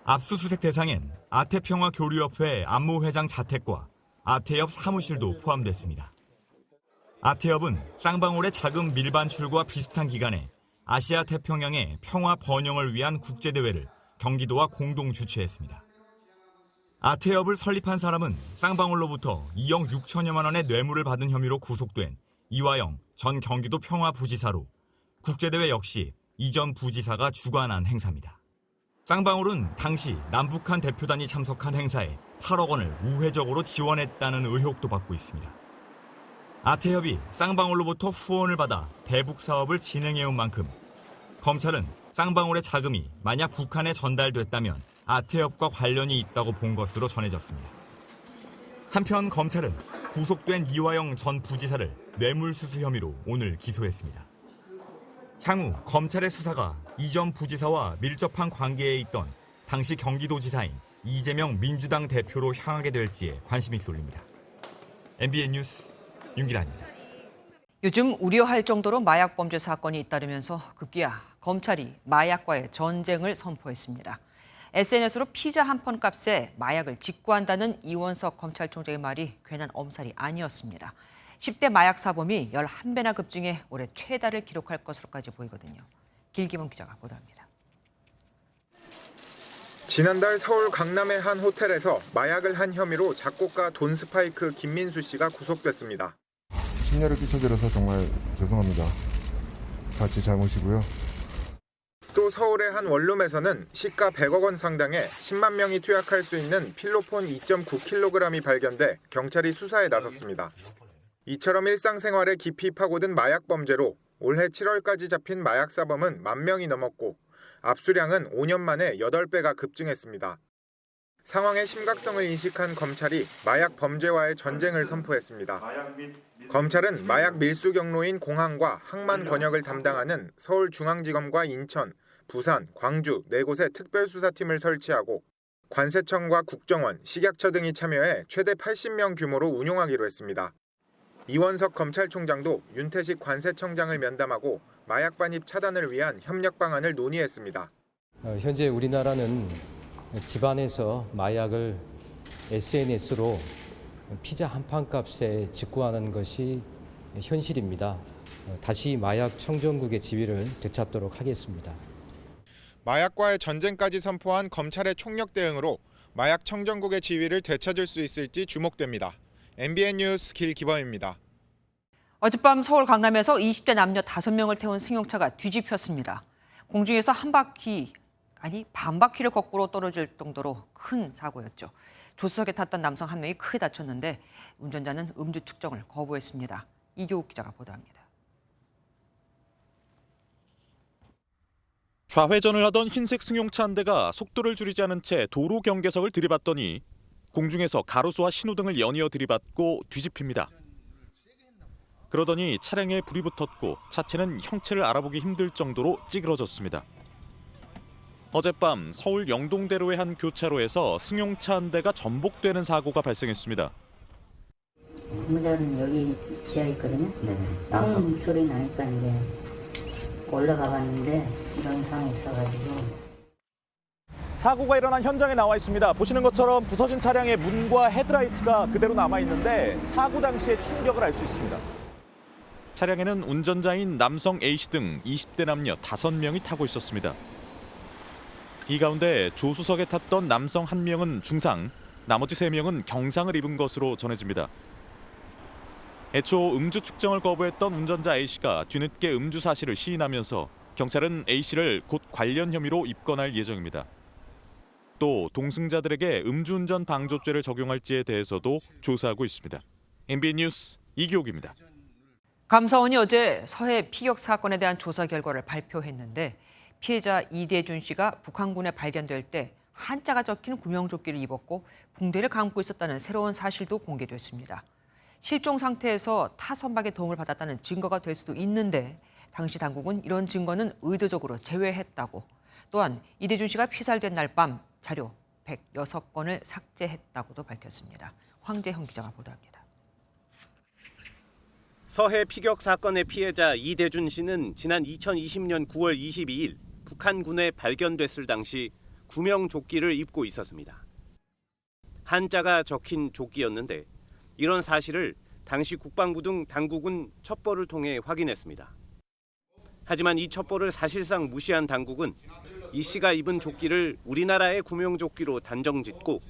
압수수색 대상엔 아태평화교류협회 안무회장 자택과 아태협 사무실도 포함됐습니다. 아태협은 쌍방울의 자금 밀반출과 비슷한 기간에 아시아 태평양의 평화 번영을 위한 국제대회를 경기도와 공동 주최했습니다. 아태협을 설립한 사람은 쌍방울로부터 2억 6천여만 원의 뇌물을 받은 혐의로 구속된 이화영 전 경기도 평화부지사로 국제대회 역시 이 전 부지사가 주관한 행사입니다. 쌍방울은 당시 남북한 대표단이 참석한 행사에 8억 원을 우회적으로 지원했다는 의혹도 받고 있습니다. 아태협이 쌍방울로부터 후원을 받아 대북 사업을 진행해온 만큼 검찰은 쌍방울의 자금이 만약 북한에 전달됐다면 아태협과 관련이 있다고 본 것으로 전해졌습니다. 한편 검찰은 구속된 이화영 전 부지사를 뇌물수수 혐의로 오늘 기소했습니다. 향후 검찰의 수사가 이 전 부지사와 밀접한 관계에 있던 당시 경기도지사인 이재명 민주당 대표로 향하게 될지에 관심이 쏠립니다. MBN 뉴스 윤기란입니다. 요즘 우려할 정도로 마약 범죄 사건이 잇따르면서 급기야 검찰이 마약과의 전쟁을 선포했습니다. SNS로 피자 한 판 값에 마약을 직구한다는 이원석 검찰총장의 말이 괜한 엄살이 아니었습니다. 10대 마약 사범이 11배나 급증해 올해 최다를 기록할 것으로까지 보이거든요. 길기문 기자가 보도합니다. 지난달 서울 강남의 한 호텔에서 마약을 한 혐의로 작곡가 돈스파이크 김민수 씨가 구속됐습니다. 심려를 끼쳐드려서 정말 죄송합니다. 다 제 잘못이고요. 또 서울의 한 원룸에서는 시가 100억 원 상당의 10만 명이 투약할 수 있는 필로폰 2.9kg이 발견돼 경찰이 수사에 나섰습니다. 이처럼 일상생활에 깊이 파고든 마약 범죄로 올해 7월까지 잡힌 마약 사범은 10,000명이 넘었고 압수량은 5년 만에 8배가 급증했습니다. 상황의 심각성을 인식한 검찰이 마약 범죄와의 전쟁을 선포했습니다. 검찰은 마약 밀수 경로인 공항과 항만 권역을 담당하는 서울중앙지검과 인천, 부산, 광주 4곳에 특별수사팀을 설치하고 관세청과 국정원, 식약처 등이 참여해 최대 80명 규모로 운용하기로 했습니다. 이원석 검찰총장도 윤태식 관세청장을 면담하고 마약 반입 차단을 위한 협력 방안을 논의했습니다. 현재 우리나라는 집안에서 마약을 SNS로 피자 한 판 값에 직구하는 것이 현실입니다. 다시 마약 청정국의 지위를 되찾도록 하겠습니다. 마약과의 전쟁까지 선포한 검찰의 총력 대응으로 마약 청정국의 지위를 되찾을 수 있을지 주목됩니다. MBN 뉴스 길기범입니다. 어젯밤 서울 강남에서 20대 남녀 5명을 태운 승용차가 뒤집혔습니다. 공중에서 반 바퀴를 거꾸로 떨어질 정도로 큰 사고였죠. 조수석에 탔던 남성 1명이 크게 다쳤는데 운전자는 음주 측정을 거부했습니다. 이교욱 기자가 보도합니다. 좌회전을 하던 흰색 승용차 한 대가 속도를 줄이지 않은 채 도로 경계석을 들이받더니 공중에서 가로수와 신호등을 연이어 들이받고 뒤집힙니다. 그러더니 차량에 불이 붙었고 차체는 형체를 알아보기 힘들 정도로 찌그러졌습니다. 어젯밤 서울 영동대로의 한 교차로에서 승용차 한 대가 전복되는 사고가 발생했습니다. 근무자는 여기 지하에 있거든요. 네. 소리 나니까 이제 올라가 봤는데 이런 상황이 있어가지고. 사고가 일어난 현장에 나와 있습니다. 보시는 것처럼 부서진 차량의 문과 헤드라이트가 그대로 남아 있는데 사고 당시의 충격을 알 수 있습니다. 차량에는 운전자인 남성 A씨 등 20대 남녀 5명이 타고 있었습니다. 이 가운데 조수석에 탔던 남성 1명은 중상, 나머지 3명은 경상을 입은 것으로 전해집니다. 애초 음주 측정을 거부했던 운전자 A씨가 뒤늦게 음주 사실을 시인하면서 경찰은 A씨를 곧 관련 혐의로 입건할 예정입니다. 또 동승자들에게 음주운전 방조죄를 적용할지에 대해서도 조사하고 있습니다. MBN 뉴스 이기옥입니다. 감사원이 어제 서해 피격 사건에 대한 조사 결과를 발표했는데 피해자 이대준 씨가 북한군에 발견될 때 한자가 적힌 구명조끼를 입었고 붕대를 감고 있었다는 새로운 사실도 공개됐습니다. 실종 상태에서 타 선박의 도움을 받았다는 증거가 될 수도 있는데 당시 당국은 이런 증거는 의도적으로 제외했다고, 또한 이대준 씨가 피살된 날 밤 자료 106건을 삭제했다고도 밝혔습니다. 황재형 기자가 보도합니다. 서해 피격 사건의 피해자 이대준 씨는 지난 2020년 9월 22일 북한군에 발견됐을 당시 구명조끼를 입고 있었습니다. 한자가 적힌 조끼였는데 이런 사실을 당시 국방부 등 당국은 첩보를 통해 확인했습니다. 하지만 이 첩보를 사실상 무시한 당국은 이 씨가 입은 조끼를 우리나라의 구명조끼로 단정짓고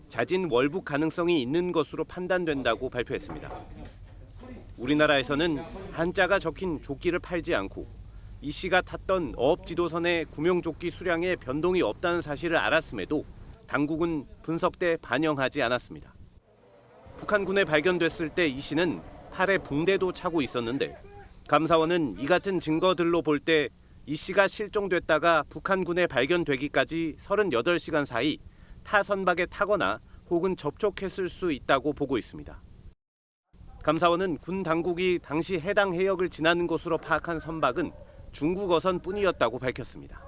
자진 월북 가능성이 있는 것으로 판단된다고 발표했습니다. 우리나라에서는 한자가 적힌 조끼를 팔지 않고 이 씨가 탔던 어업지도선의 구명조끼 수량에 변동이 없다는 사실을 알았음에도 당국은 분석 때 반영하지 않았습니다. 북한군에 발견됐을 때 이 씨는 팔에 붕대도 차고 있었는데 감사원은 이 같은 증거들로 볼 때 이 씨가 실종됐다가 북한군에 발견되기까지 38시간 사이 타 선박에 타거나 혹은 접촉했을 수 있다고 보고 있습니다. 감사원은 군 당국이 당시 해당 해역을 지나는 것으로 파악한 선박은 중국 어선뿐이었다고 밝혔습니다.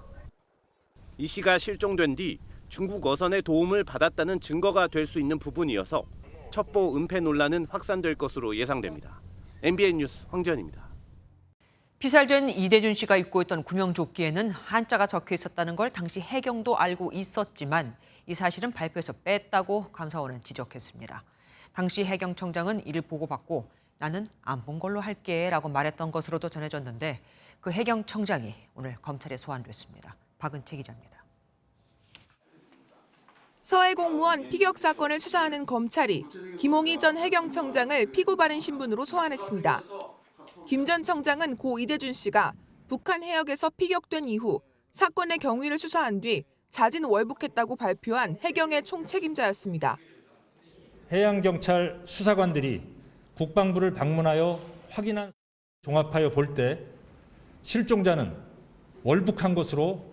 이 씨가 실종된 뒤 중국 어선의 도움을 받았다는 증거가 될 수 있는 부분이어서 첩보 은폐 논란은 확산될 것으로 예상됩니다. MBN 뉴스 황지연입니다. 피살된 이대준 씨가 입고 있던 구명조끼에는 한자가 적혀 있었다는 걸 당시 해경도 알고 있었지만 이 사실은 발표에서 뺐다고 감사원은 지적했습니다. 당시 해경청장은 이를 보고받고 나는 안 본 걸로 할게 라고 말했던 것으로도 전해졌는데 그 해경청장이 오늘 검찰에 소환됐습니다. 박은채 기자입니다. 서해 공무원 피격 사건을 수사하는 검찰이 김홍희 전 해경청장을 피고 받은 신분으로 소환했습니다. 김 전 청장은 고 이대준 씨가 북한 해역에서 피격된 이후 사건의 경위를 수사한 뒤 자진 월북했다고 발표한 해경의 총책임자였습니다. 해양경찰 수사관들이 국방부를 방문하여 확인한 종합하여 볼 때 실종자는 월북한 것으로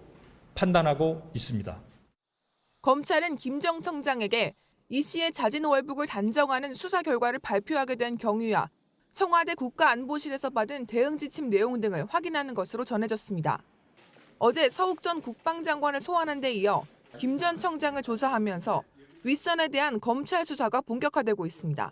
판단하고 있습니다. 검찰은 김 전 청장에게 이 씨의 자진 월북을 단정하는 수사 결과를 발표하게 된 경위와 청와대 국가안보실에서 받은 대응 지침 내용 등을 확인하는 것으로 전해졌습니다. 어제 서욱 전 국방장관을 소환한 데 이어 김 전 청장을 조사하면서 윗선에 대한 검찰 수사가 본격화되고 있습니다.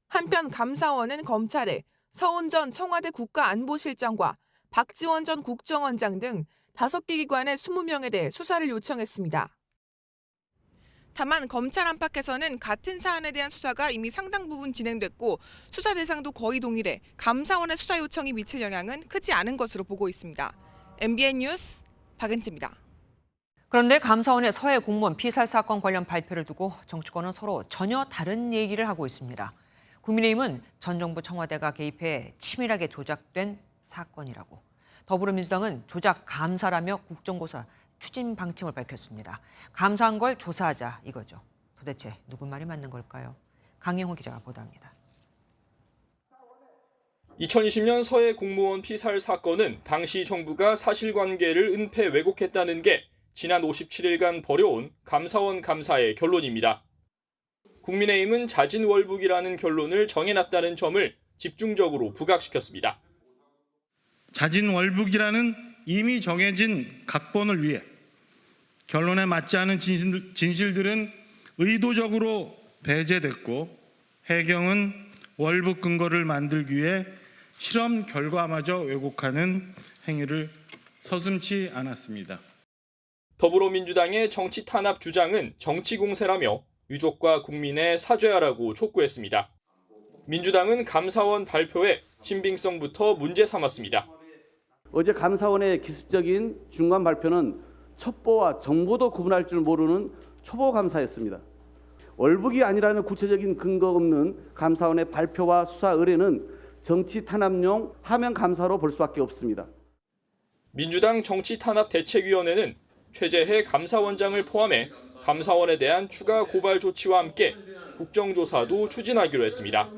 한편 감사원은 검찰에 서훈 전 청와대 국가안보실장과 박지원 전 국정원장 등 5개 기관의 20명에 대해 수사를 요청했습니다. 다만 검찰 안팎에서는 같은 사안에 대한 수사가 이미 상당 부분 진행됐고 수사 대상도 거의 동일해 감사원의 수사 요청이 미칠 영향은 크지 않은 것으로 보고 있습니다. MBN 뉴스 박은지입니다. 그런데 감사원의 서해 공무원 피살 사건 관련 발표를 두고 정치권은 서로 전혀 다른 얘기를 하고 있습니다. 국민의힘은 전 정부 청와대가 개입해 치밀하게 조작된 사건이라고, 더불어민주당은 조작 감사라며 국정조사 추진 방침을 밝혔습니다. 감사한 걸 조사하자 이거죠. 도대체 누구 말이 맞는 걸까요? 강영호 기자가 보도합니다. 2020년 서해 공무원 피살 사건은 당시 정부가 사실관계를 은폐 왜곡했다는 게 지난 57일간 벌여온 감사원 감사의 결론입니다. 국민의힘은 자진월북이라는 결론을 정해놨다는 점을 집중적으로 부각시켰습니다. 자진월북이라는 이미 정해진 각본을 위해 결론에 맞지 않은 진실들은 의도적으로 배제됐고 해경은 월북 근거를 만들기 위해 실험 결과마저 왜곡하는 행위를 서슴지 않았습니다. 더불어민주당의 정치 탄압 주장은 정치 공세라며 유족과 국민에 사죄하라고 촉구했습니다. 민주당은 감사원 발표에 신빙성부터 문제 삼았습니다. 어제 감사원의 기습적인 중간 발표는 첩보와 정보도 구분할 줄 모르는 초보 감사였습니다. 월북이 아니라는 구체적인 근거 없는 감사원의 발표와 수사 의뢰는 정치 탄압용 하명 감사로 볼 수밖에 없습니다. 민주당 정치탄압대책위원회는 최재해 감사원장을 포함해 감사원에 대한 추가 고발 조치와 함께 국정조사도 추진하기로 했습니다.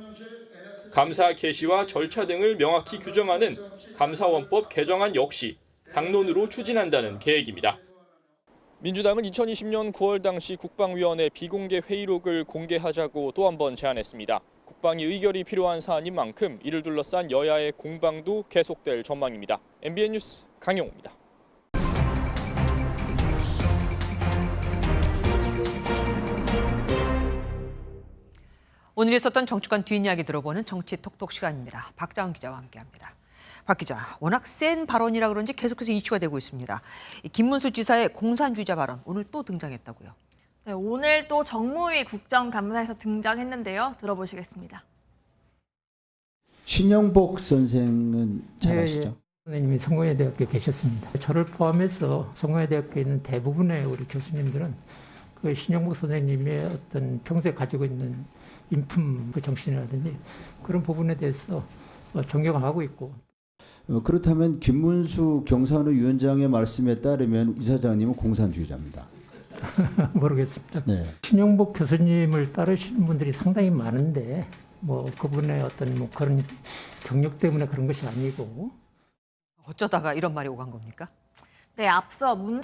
감사 개시와 절차 등을 명확히 규정하는 감사원법 개정안 역시 당론으로 추진한다는 계획입니다. 민주당은 2020년 9월 당시 국방위원회 비공개 회의록을 공개하자고 또 한 번 제안했습니다. 국방위 의결이 필요한 사안인 만큼 이를 둘러싼 여야의 공방도 계속될 전망입니다. MBN 뉴스 강용호입니다. 오늘 있었던 정치권 뒷이야기 들어보는 정치 톡톡 시간입니다. 박자원 기자와 함께합니다. 박 기자, 워낙 센 발언이라 그런지 계속해서 이슈가 되고 있습니다. 김문수 지사의 공산주의자 발언 오늘 또 등장했다고요. 네, 오늘 또 정무위 국정감사에서 등장했는데요. 들어보시겠습니다. 신영복 선생은 잘 아시죠? 선생님이 성공회대학교에 계셨습니다. 저를 포함해서 성공회대학교에 있는 대부분의 우리 교수님들은 그 신영복 선생님의 어떤 평소에 가지고 있는 인품 그 정신이라든지 그런 부분에 대해서 존경하고 있고. 그렇다면 김문수 경산호 위원장의 말씀에 따르면 이사장님은 공산주의자입니다. 모르겠습니다. 네. 신영복 교수님을 따르시는 분들이 상당히 많은데 뭐 그분의 어떤 뭐 그런 경력 때문에 그런 것이 아니고. 어쩌다가 이런 말이 오간 겁니까? 네, 앞서 문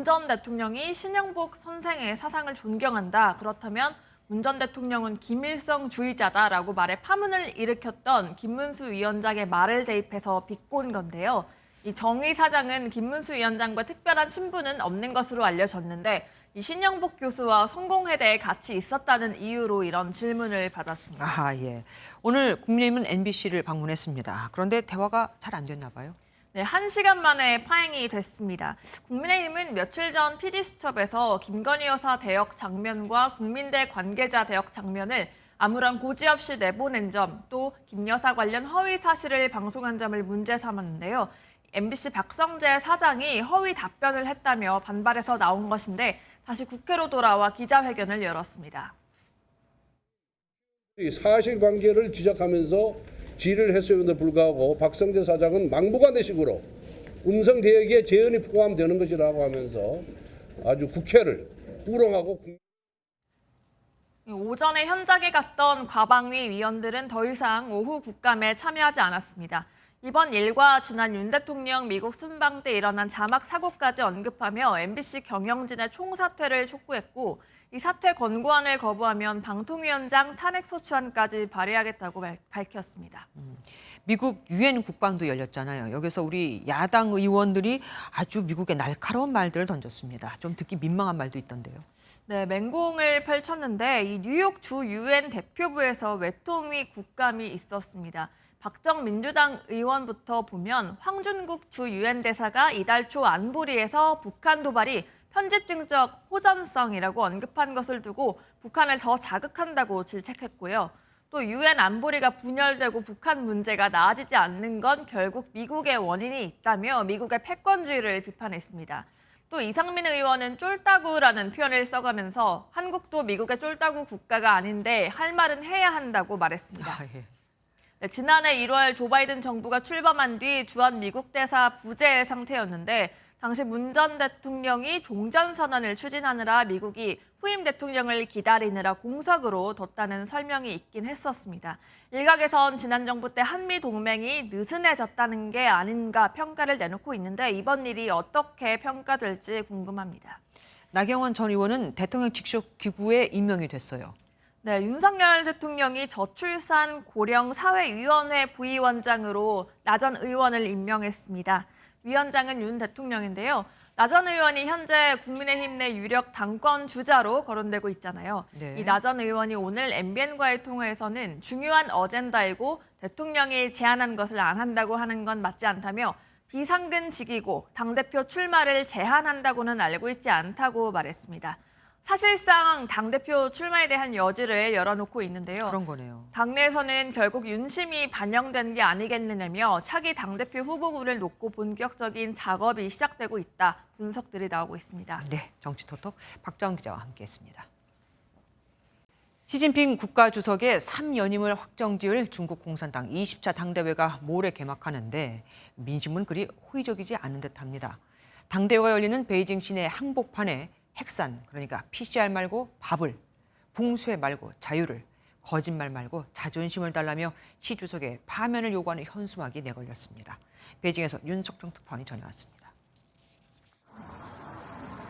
전 대통령이 신영복 선생의 사상을 존경한다. 그렇다면 문 전 대통령은 김일성주의자다라고 말해 파문을 일으켰던 김문수 위원장의 말을 대입해서 비꼰 건데요. 이 정의 사장은 김문수 위원장과 특별한 친분은 없는 것으로 알려졌는데 이 신영복 교수와 성공회대에 같이 있었다는 이유로 이런 질문을 받았습니다. 아, 예. 오늘 국민의힘은 MBC를 방문했습니다. 그런데 대화가 잘 안 됐나 봐요. 네, 1시간 만에 파행이 됐습니다. 국민의힘은 며칠 전 PD수첩에서 김건희 여사 대역 장면과 국민대 관계자 대역 장면을 아무런 고지 없이 내보낸 점, 또 김 여사 관련 허위 사실을 방송한 점을 문제 삼았는데요. MBC 박성재 사장이 허위 답변을 했다며 반발해서 나온 것인데 다시 국회로 돌아와 기자회견을 열었습니다. 사실관계를 지적하면서 질의를 했음에도 불구하고 박성재 사장은 막무가내식으로 음성 대역에 재연이 포함되는 것이라고 하면서 아주 국회를 우롱하고 오전에 현장에 갔던 과방위 위원들은 더 이상 오후 국감에 참여하지 않았습니다. 이번 일과 지난 윤 대통령 미국 순방 때 일어난 자막 사고까지 언급하며 MBC 경영진의 총사퇴를 촉구했고 이 사퇴 권고안을 거부하면 방통위원장 탄핵소추안까지 발의하겠다고 밝혔습니다. 미국 유엔 국방도 열렸잖아요. 여기서 우리 야당 의원들이 아주 미국의 날카로운 말들을 던졌습니다. 좀 듣기 민망한 말도 있던데요. 네, 맹공을 펼쳤는데 이 뉴욕 주 유엔 대표부에서 외통위 국감이 있었습니다. 박정 민주당 의원부터 보면 황준국 주 유엔 대사가 이달 초 안보리에서 북한 도발이 편집증적 호전성이라고 언급한 것을 두고 북한을 더 자극한다고 질책했고요. 또 유엔 안보리가 분열되고 북한 문제가 나아지지 않는 건 결국 미국의 원인이 있다며 미국의 패권주의를 비판했습니다. 또 이상민 의원은 쫄따구라는 표현을 써가면서 한국도 미국의 쫄따구 국가가 아닌데 할 말은 해야 한다고 말했습니다. 네, 지난해 1월 조 바이든 정부가 출범한 뒤 주한 미국 대사 부재 상태였는데 당시 문 전 대통령이 종전선언을 추진하느라 미국이 후임 대통령을 기다리느라 공석으로 뒀다는 설명이 있긴 했었습니다. 일각에선 지난 정부 때 한미 동맹이 느슨해졌다는 게 아닌가 평가를 내놓고 있는데 이번 일이 어떻게 평가될지 궁금합니다. 나경원 전 의원은 대통령 직속 기구에 임명이 됐어요. 네, 윤석열 대통령이 저출산 고령 사회위원회 부위원장으로 나 전 의원을 임명했습니다. 위원장은 윤 대통령인데요. 나 전 의원이 현재 국민의힘 내 유력 당권 주자로 거론되고 있잖아요. 네. 이 나 전 의원이 오늘 MBN과의 통화에서는 중요한 어젠다이고 대통령이 제안한 것을 안 한다고 하는 건 맞지 않다며 비상근직이고 당대표 출마를 제한한다고는 알고 있지 않다고 말했습니다. 사실상 당대표 출마에 대한 여지를 열어놓고 있는데요. 그런 거네요. 당내에서는 결국 윤심이 반영된 게 아니겠느냐며 차기 당대표 후보군을 놓고 본격적인 작업이 시작되고 있다. 분석들이 나오고 있습니다. 네, 정치토톡 박자원 기자와 함께했습니다. 시진핑 국가주석의 3연임을 확정지을 중국 공산당 20차 당대회가 모레 개막하는데 민심은 그리 호의적이지 않은 듯합니다. 당대회가 열리는 베이징 시내 항복판에 핵산, 그러니까 PCR 말고 밥을, 붕괴 말고 자유를, 거짓말 말고 자존심을 달라며 시 주석의 파면을 요구하는 현수막이 내걸렸습니다. 베이징에서 윤석정 특파원이 전해왔습니다.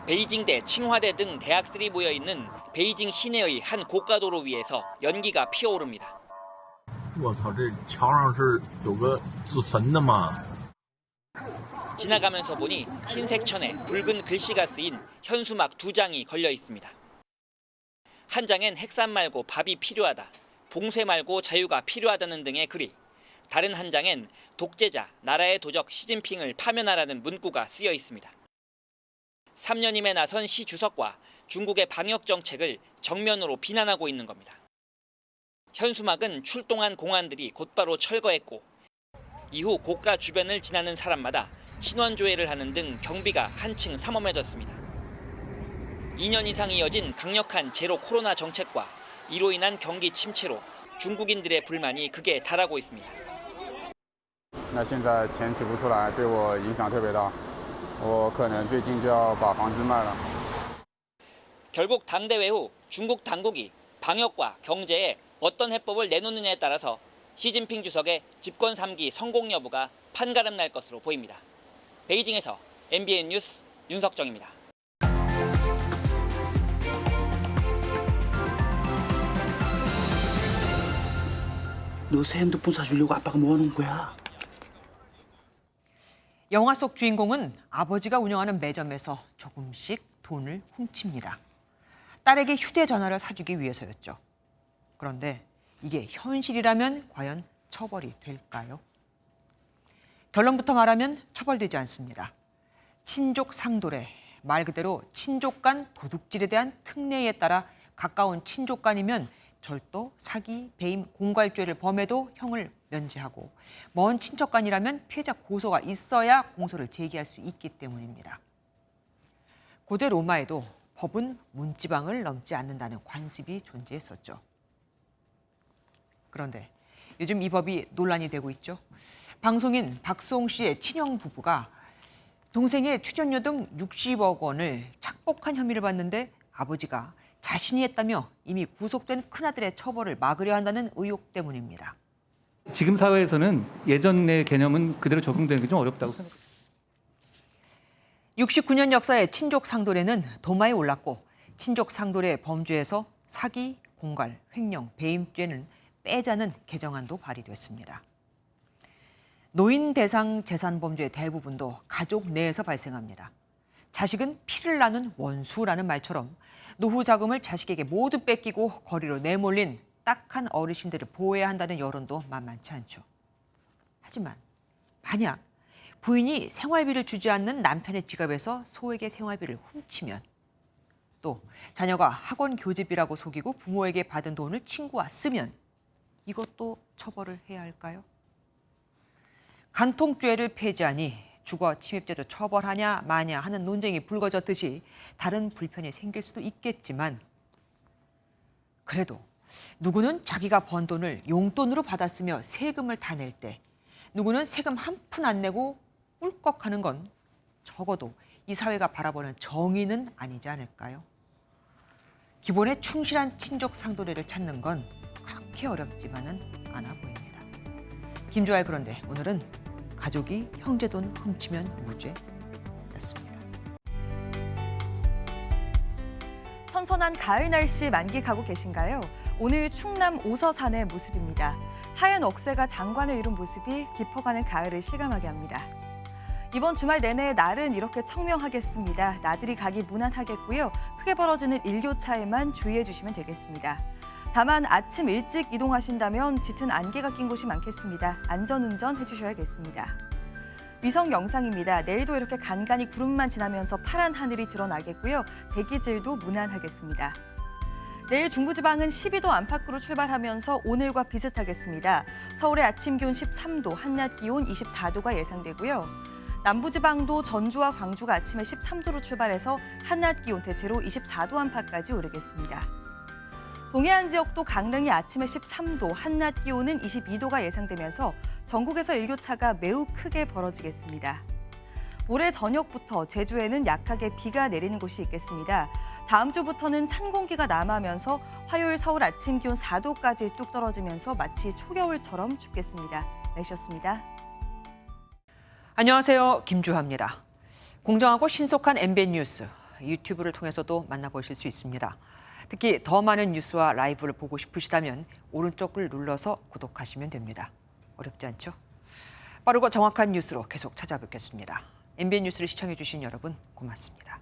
베이징대, 칭화대 등 대학들이 모여있는 베이징 시내의 한 고가도로 위에서 연기가 피어오릅니다. 지나가면서 보니 흰색 천에 붉은 글씨가 쓰인 현수막 2장이 걸려 있습니다. 한 장엔 핵산 말고 밥이 필요하다, 봉쇄 말고 자유가 필요하다는 등의 글이, 다른 한 장엔 독재자, 나라의 도적 시진핑을 파면하라는 문구가 쓰여 있습니다. 3년임에 나선 시 주석과 중국의 방역 정책을 정면으로 비난하고 있는 겁니다. 현수막은 출동한 공안들이 곧바로 철거했고 이후 고가 주변을 지나는 사람마다 신원조회를 하는 등 경비가 한층 삼엄해졌습니다. 2년 이상 이어진 강력한 제로 코로나 정책과 이로 인한 경기 침체로 중국인들의 불만이 극에 달하고 있습니다. 现在钱取不出来，对我影响特别大。我可能最近就要把房子卖了。 결국 당대회 후 중국 당국이 방역과 경제에 어떤 해법을 내놓느냐에 따라서 시진핑 주석의 집권 3기 성공 여부가 판가름 날 것으로 보입니다. 베이징에서 MBN 뉴스 윤석정입니다. 너 새 핸드폰 사주려고 아빠가 모아놓은 거야. 영화 속 주인공은 아버지가 운영하는 매점에서 조금씩 돈을 훔칩니다. 딸에게 휴대전화를 사주기 위해서였죠. 그런데 이게 현실이라면 과연 처벌이 될까요? 결론부터 말하면 처벌되지 않습니다. 친족 상도례, 말 그대로 친족 간 도둑질에 대한 특례에 따라 가까운 친족 간이면 절도, 사기, 배임, 공갈죄를 범해도 형을 면제하고 먼 친척 간이라면 피해자 고소가 있어야 공소를 제기할 수 있기 때문입니다. 고대 로마에도 법은 문지방을 넘지 않는다는 관습이 존재했었죠. 그런데 요즘 이 법이 논란이 되고 있죠. 방송인 박수홍 씨의 친형 부부가 동생의 출연료 등 60억 원을 착복한 혐의를 받는데 아버지가 자신이 했다며 이미 구속된 큰아들의 처벌을 막으려 한다는 의혹 때문입니다. 지금 사회에서는 예전의 개념은 그대로 적용되는 게 좀 어렵다고 생각합니다. 69년 역사의 친족 상도례는 도마에 올랐고 친족 상도례 범죄에서 사기, 공갈, 횡령, 배임죄는 빼자는 개정안도 발의됐습니다. 노인 대상 재산 범죄의 대부분도 가족 내에서 발생합니다. 자식은 피를 나눈 원수라는 말처럼 노후 자금을 자식에게 모두 뺏기고 거리로 내몰린 딱한 어르신들을 보호해야 한다는 여론도 만만치 않죠. 하지만 만약 부인이 생활비를 주지 않는 남편의 지갑에서 소액의 생활비를 훔치면, 또 자녀가 학원 교재비라고 속이고 부모에게 받은 돈을 친구와 쓰면 이것도 처벌을 해야 할까요? 간통죄를 폐지하니 주거 침입죄도 처벌하냐 마냐 하는 논쟁이 불거졌듯이 다른 불편이 생길 수도 있겠지만, 그래도 누구는 자기가 번 돈을 용돈으로 받았으며 세금을 다 낼 때 누구는 세금 한 푼 안 내고 꿀꺽하는 건 적어도 이 사회가 바라보는 정의는 아니지 않을까요? 기본에 충실한 친족 상도례를 찾는 건 그렇게 어렵지만은 않아 보입니다. 김주아의 그런데 오늘은 가족이 형제 돈 훔치면 무죄였습니다. 선선한 가을 날씨 만끽하고 계신가요? 오늘 충남 오서산의 모습입니다. 하얀 억새가 장관을 이룬 모습이 깊어가는 가을을 실감하게 합니다. 이번 주말 내내 날은 이렇게 청명하겠습니다. 나들이 가기 무난하겠고요. 크게 벌어지는 일교차에만 주의해 주시면 되겠습니다. 다만 아침 일찍 이동하신다면 짙은 안개가 낀 곳이 많겠습니다. 안전운전 해주셔야겠습니다. 위성 영상입니다. 내일도 이렇게 간간히 구름만 지나면서 파란 하늘이 드러나겠고요. 대기질도 무난하겠습니다. 내일 중부지방은 12도 안팎으로 출발하면서 오늘과 비슷하겠습니다. 서울의 아침 기온 13도, 한낮 기온 24도가 예상되고요. 남부지방도 전주와 광주가 아침에 13도로 출발해서 한낮 기온 대체로 24도 안팎까지 오르겠습니다. 동해안 지역도 강릉이 아침에 13도, 한낮 기온은 22도가 예상되면서 전국에서 일교차가 매우 크게 벌어지겠습니다. 모레 저녁부터 제주에는 약하게 비가 내리는 곳이 있겠습니다. 다음 주부터는 찬 공기가 남하면서 화요일 서울 아침 기온 4도까지 뚝 떨어지면서 마치 초겨울처럼 춥겠습니다. 날씨였습니다. 안녕하세요. 김주하입니다. 공정하고 신속한 MBN 뉴스, 유튜브를 통해서도 만나보실 수 있습니다. 특히 더 많은 뉴스와 라이브를 보고 싶으시다면 오른쪽을 눌러서 구독하시면 됩니다. 어렵지 않죠? 빠르고 정확한 뉴스로 계속 찾아뵙겠습니다. MBN 뉴스를 시청해주신 여러분 고맙습니다.